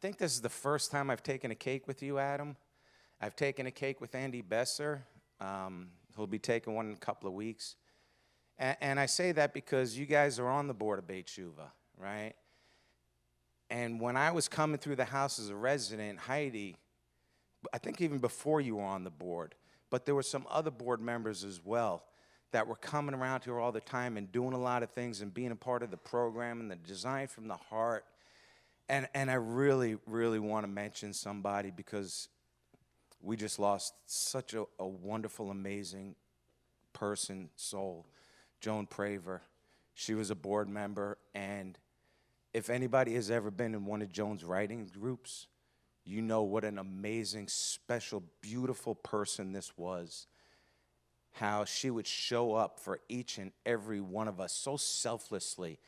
think this is the first time I've taken a cake with you, Adam. I've taken a cake with Andy Besser. He'll be taking one in a couple of weeks. And I say that because you guys are on the board of Beit Shuvah, right? And when I was coming through the house as a resident, Heidi, I think even before you were on the board, but there were some other board members as well that were coming around here all the time and doing a lot of things and being a part of the program and the design from the heart. And I really, really want to mention somebody because we just lost such a wonderful, amazing person, soul, Joan Praver. She was a board member, and if anybody has ever been in one of Joan's writing groups, you know what an amazing, special, beautiful person this was. How she would show up for each and every one of us so selflessly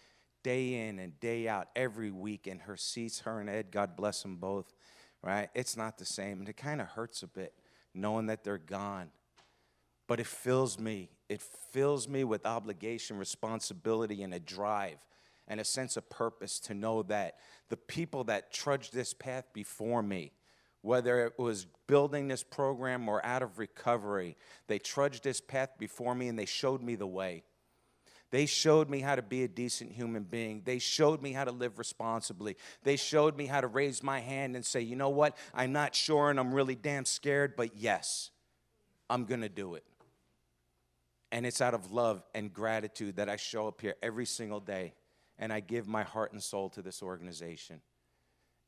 day in and day out, every week in her seats, her and Ed, God bless them both, right? It's not the same, and it kind of hurts a bit knowing that they're gone. But it fills me. It fills me with obligation, responsibility, and a drive and a sense of purpose to know that the people that trudged this path before me, whether it was building this program or out of recovery, they trudged this path before me and they showed me the way. They showed me how to be a decent human being. They showed me how to live responsibly. They showed me how to raise my hand and say, you know what, I'm not sure and I'm really damn scared, but yes, I'm going to do it. And it's out of love and gratitude that I show up here every single day and I give my heart and soul to this organization.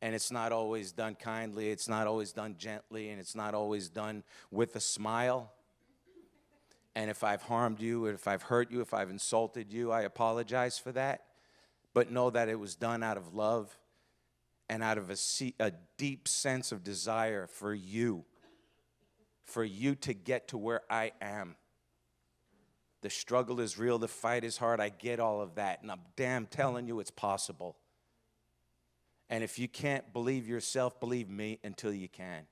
And it's not always done kindly, it's not always done gently, and it's not always done with a smile. And if I've harmed you, if I've hurt you, if I've insulted you, I apologize for that. But know that it was done out of love and out of a deep sense of desire for you to get to where I am. The struggle is real, the fight is hard, I get all of that, and I'm damn telling you it's possible. And if you can't believe yourself, believe me until you can.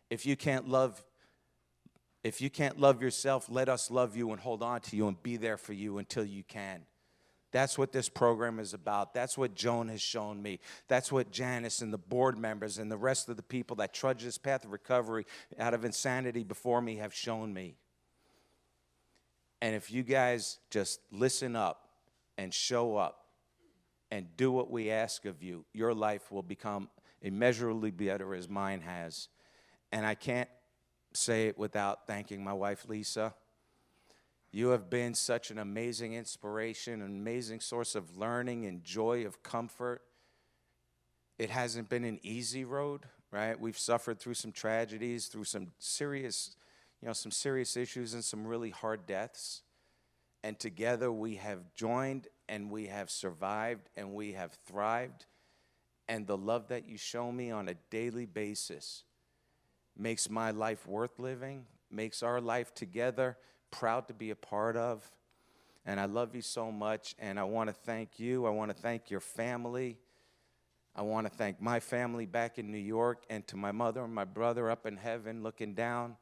If you can't love yourself, let us love you and hold on to you and be there for you until you can. That's what this program is about. That's what Joan has shown me. That's what Janice and the board members and the rest of the people that trudge this path of recovery out of insanity before me have shown me. And if you guys just listen up and show up and do what we ask of you, your life will become immeasurably better as mine has. And I can't say it without thanking my wife, Lisa. You have been such an amazing inspiration, an amazing source of learning and joy, of comfort. It hasn't been an easy road, right? We've suffered through some tragedies, through some serious issues and some really hard deaths. And together we have joined and we have survived and we have thrived. And the love that you show me on a daily basis makes my life worth living, makes our life together proud to be a part of. And I love you so much, and I want to thank you. I want to thank your family. I want to thank my family back in New York, and to my mother and my brother up in heaven looking down.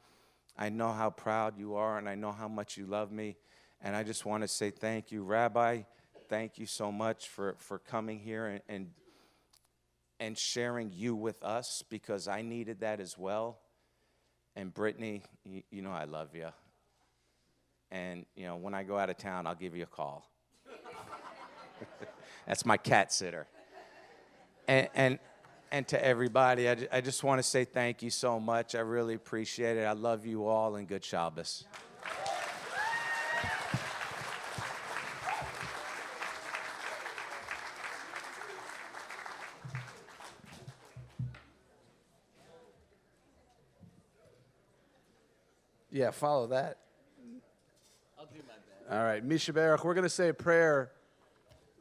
I know how proud you are, and I know how much you love me. And I just want to say thank you. Rabbi, thank you so much for coming here and sharing you with us, because I needed that as well. And Brittany, you know I love you. And, you know, when I go out of town, I'll give you a call. That's my cat sitter. And to everybody, I just want to say thank you so much. I really appreciate it. I love you all, and good Shabbos. Yeah, follow that. I'll do my best. All right, Misha Baruch, we're going to say a prayer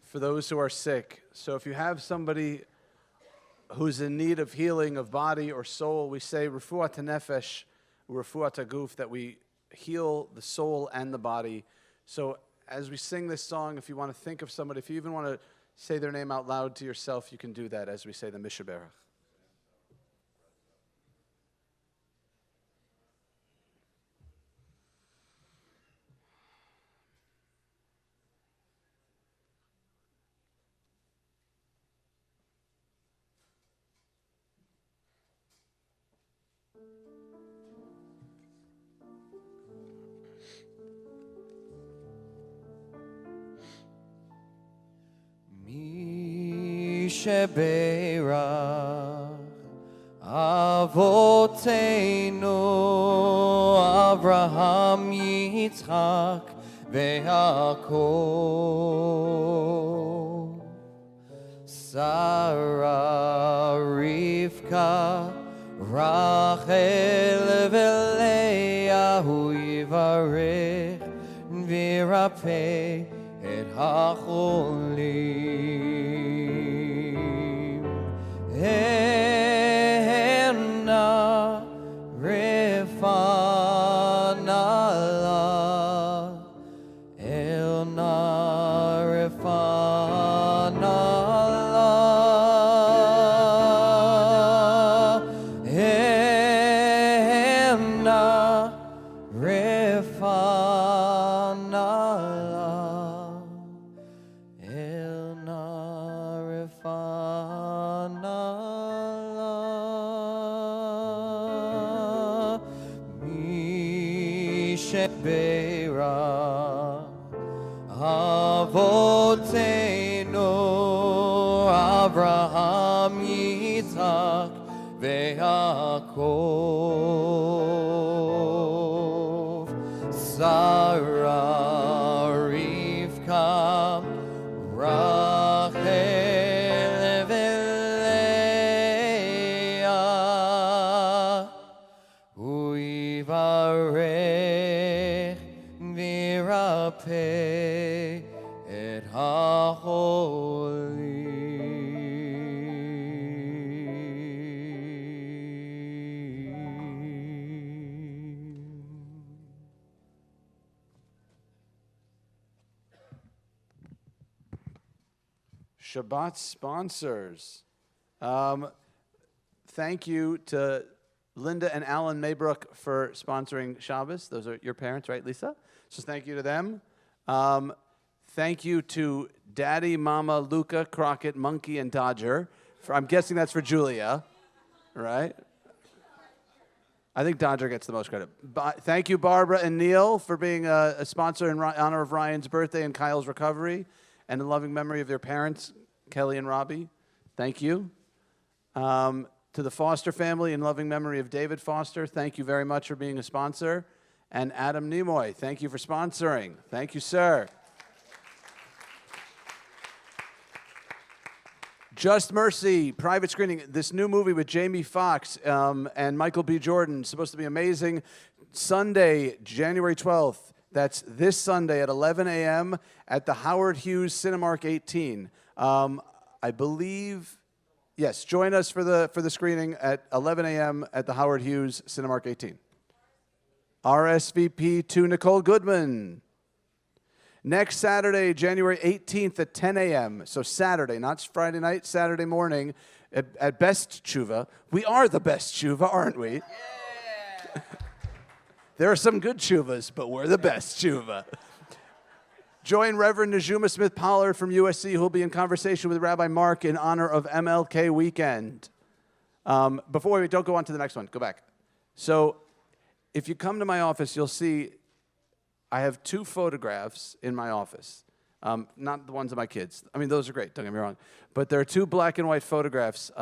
for those who are sick. So if you have somebody who's in need of healing of body or soul, we say refuat nefesh, refuat guf, that we heal the soul and the body. So as we sing this song, if you want to think of somebody, if you even want to say their name out loud to yourself, you can do that as we say the Misha Baruch. Sheberach Avotenu Avraham Yitzchak veYaakov Sarah Rivka Rachel veLeah Yivarech v'Yirapeh et hacholim Enna Refanala Elna Refanala shebeira Avotenu Avraham Yitzhak veYaakov Sarah Rivka Rachel veLeah Uivarech virapeh et haHoli. Shabbat sponsors. Thank you to Linda and Alan Maybrook for sponsoring Shabbos. Those are your parents, right, Lisa? So thank you to them. Thank you to Daddy, Mama, Luca, Crockett, Monkey, and Dodger. I'm guessing that's for Julia, right? I think Dodger gets the most credit. Thank you, Barbara and Neil, for being a sponsor in honor of Ryan's birthday and Kyle's recovery, and in loving memory of their parents, Kelly and Robbie. Thank you. To the Foster family, in loving memory of David Foster, thank you very much for being a sponsor. And Adam Nimoy, thank you for sponsoring. Thank you, sir. Just Mercy, private screening. This new movie with Jamie Foxx and Michael B. Jordan, supposed to be amazing. Sunday, January 12th. That's this Sunday at 11 a.m. at the Howard Hughes Cinemark 18. I believe, yes, join us for the screening at 11 a.m. at the Howard Hughes Cinemark 18. RSVP to Nicole Goodman. Next Saturday, January 18th at 10 a.m. So Saturday, not Friday night, Saturday morning at Best Tshuva. We are the best Tshuva, aren't we? Yeah. There are some good Tshuvas, but we're the best Tshuva. Join Reverend Najuma Smith-Pollard from USC, who will be in conversation with Rabbi Mark in honor of MLK weekend. Before we don't go on to the next one, go back. So if you come to my office, you'll see I have 2 photographs in my office. Not the ones of my kids. I mean, those are great, don't get me wrong. But there are 2 black and white photographs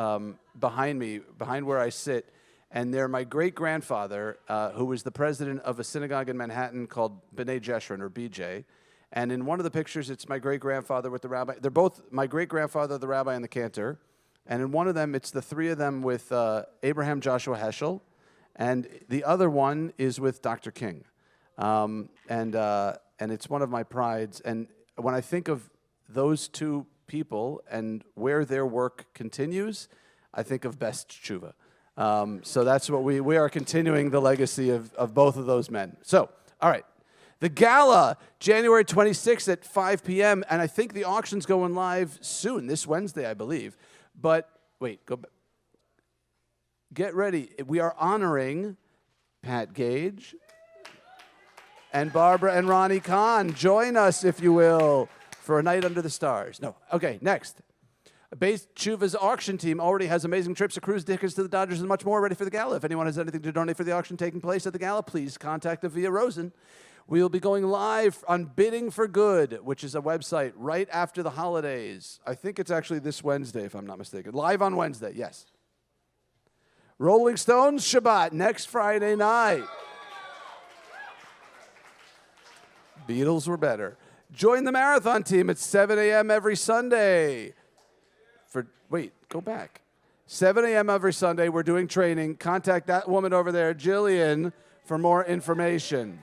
behind me, behind where I sit. And they're my great-grandfather, who was the president of a synagogue in Manhattan called B'nai Jeshurun, or BJ. And in one of the pictures, it's my great-grandfather with the rabbi. They're both my great-grandfather, the rabbi, and the cantor. And in one of them, it's the 3 of them with Abraham Joshua Heschel. And the other one is with Dr. King. And it's one of my prides. And when I think of those 2 people and where their work continues, I think of Best Tshuva. So that's what we are continuing the legacy of both of those men. So, all right. The gala, January 26th at 5 p.m., and I think the auction's going live soon, this Wednesday, I believe. But, wait, go back. Get ready. We are honoring Pat Gage and Barbara and Ronnie Kahn. Join us, if you will, for a night under the stars. No. Okay, next. Base Tshuva's auction team already has amazing trips, a cruise, tickets to the Dodgers, and much more ready for the gala. If anyone has anything to donate for the auction taking place at the gala, please contact them via Rosen. We will be going live on Bidding for Good, which is a website right after the holidays. I think it's actually this Wednesday, if I'm not mistaken. Live on Wednesday, yes. Rolling Stones Shabbat next Friday night. Beatles were better. Join the marathon team at 7 a.m. every Sunday. Wait, go back. 7 a.m. every Sunday, we're doing training. Contact that woman over there, Jillian, for more information.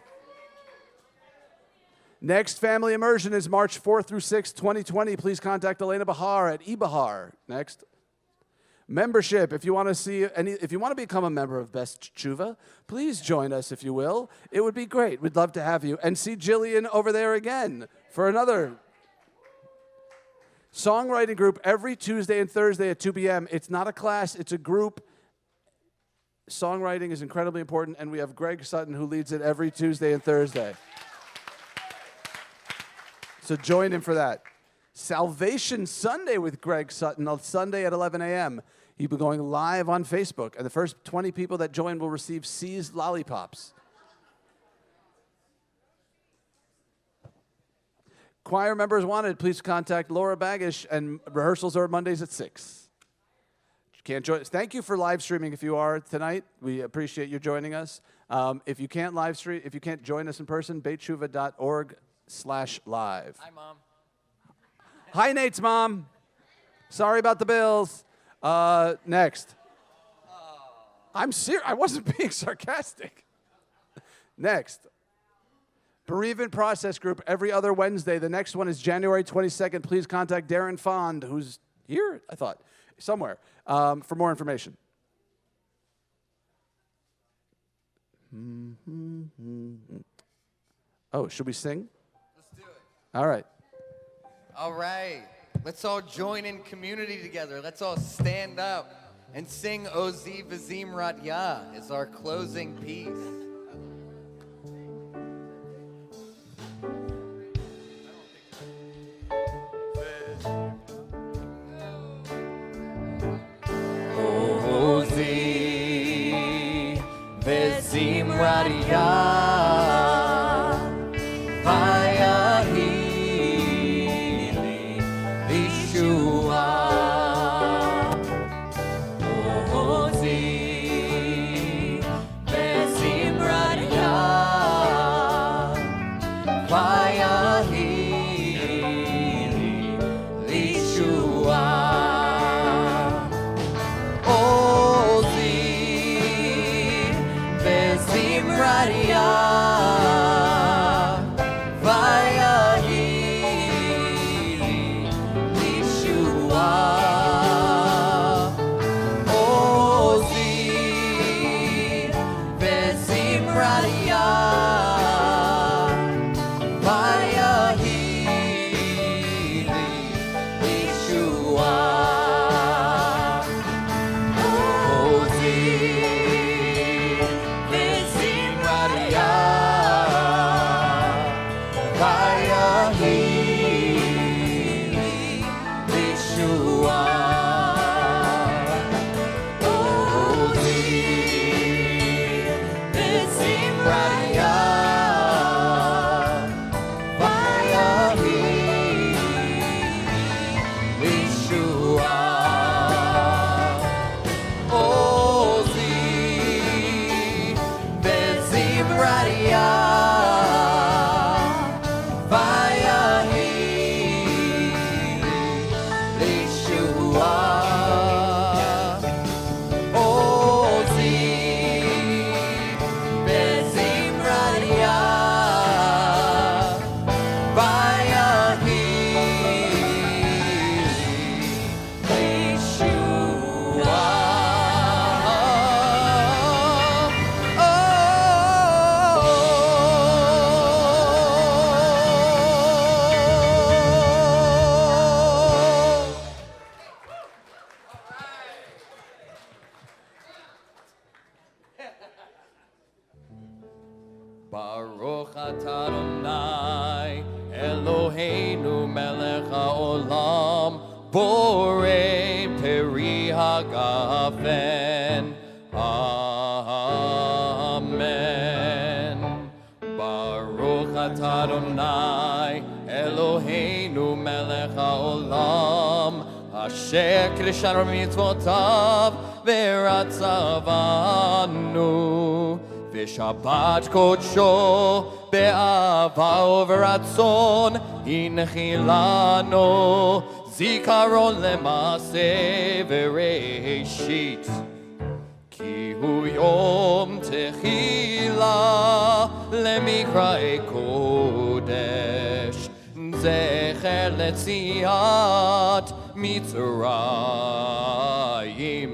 Next family immersion is March 4th through 6th, 2020. Please contact Elena Bahar at eBahar. Next. Membership. If you want to become a member of Best Tshuva, please join us, if you will. It would be great. We'd love to have you. And see Jillian over there again for another songwriting group every Tuesday and Thursday at 2 p.m. It's not a class, it's a group. Songwriting is incredibly important, and we have Greg Sutton who leads it every Tuesday and Thursday. So join him for that. Salvation Sunday with Greg Sutton on Sunday at 11 a.m. He'll be going live on Facebook, and the first 20 people that join will receive C's lollipops. Choir members wanted, please contact Laura Baggish, and rehearsals are Mondays at 6. Can't join us. Thank you for live streaming if you are tonight. We appreciate you joining us. If you can't live stream, if you can't join us in person, beitshuva.org/live. Hi, Mom. Hi, Nate's mom. Sorry about the bills. Next. I'm serious. I wasn't being sarcastic. Next. Bereavement Process Group every other Wednesday. The next one is January 22nd. Please contact Darren Fond, who's here, I thought, somewhere, for more information. Oh, should we sing? Let's do it. All right. All right. Let's all join in community together. Let's all stand up and sing Ozi Vizim Ratya as our closing piece. Ozi Vizim Ratya. Baruch atah Adonai Eloheinu melech haolam borei peri hagafen. Amen. Baruch atah Adonai Eloheinu melech haolam asher kiddushanu mitzvotav v'ratzavanu Shabbat kodsho be'ava uveratzon hinchilano zikaron lemase v'reishit ki hu yom techila lemikrae kodesh zecher letziat mitzrayim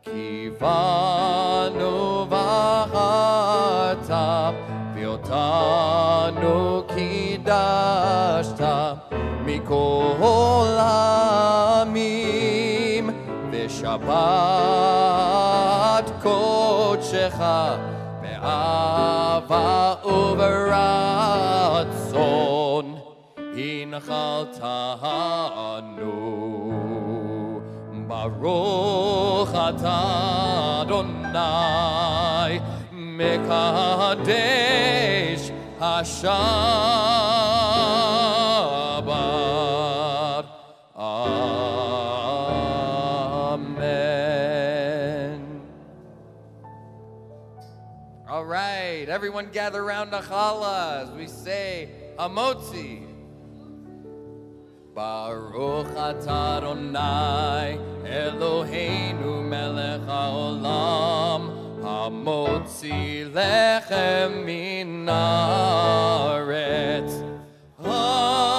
kivanu Viotanu kidashta mikol hamim v'shabbat kodshecha be'ava uveratzon hinchaltanu Baruch atah Adonai Mekadesh Hashem All right, everyone gather around the challah as we say Hamotzi. Baruch atah Adonai Eloheinu melech haolam Hamotzi lechem min haaretz. Amen.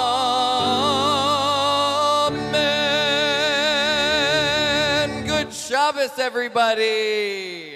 Good Shabbos, everybody.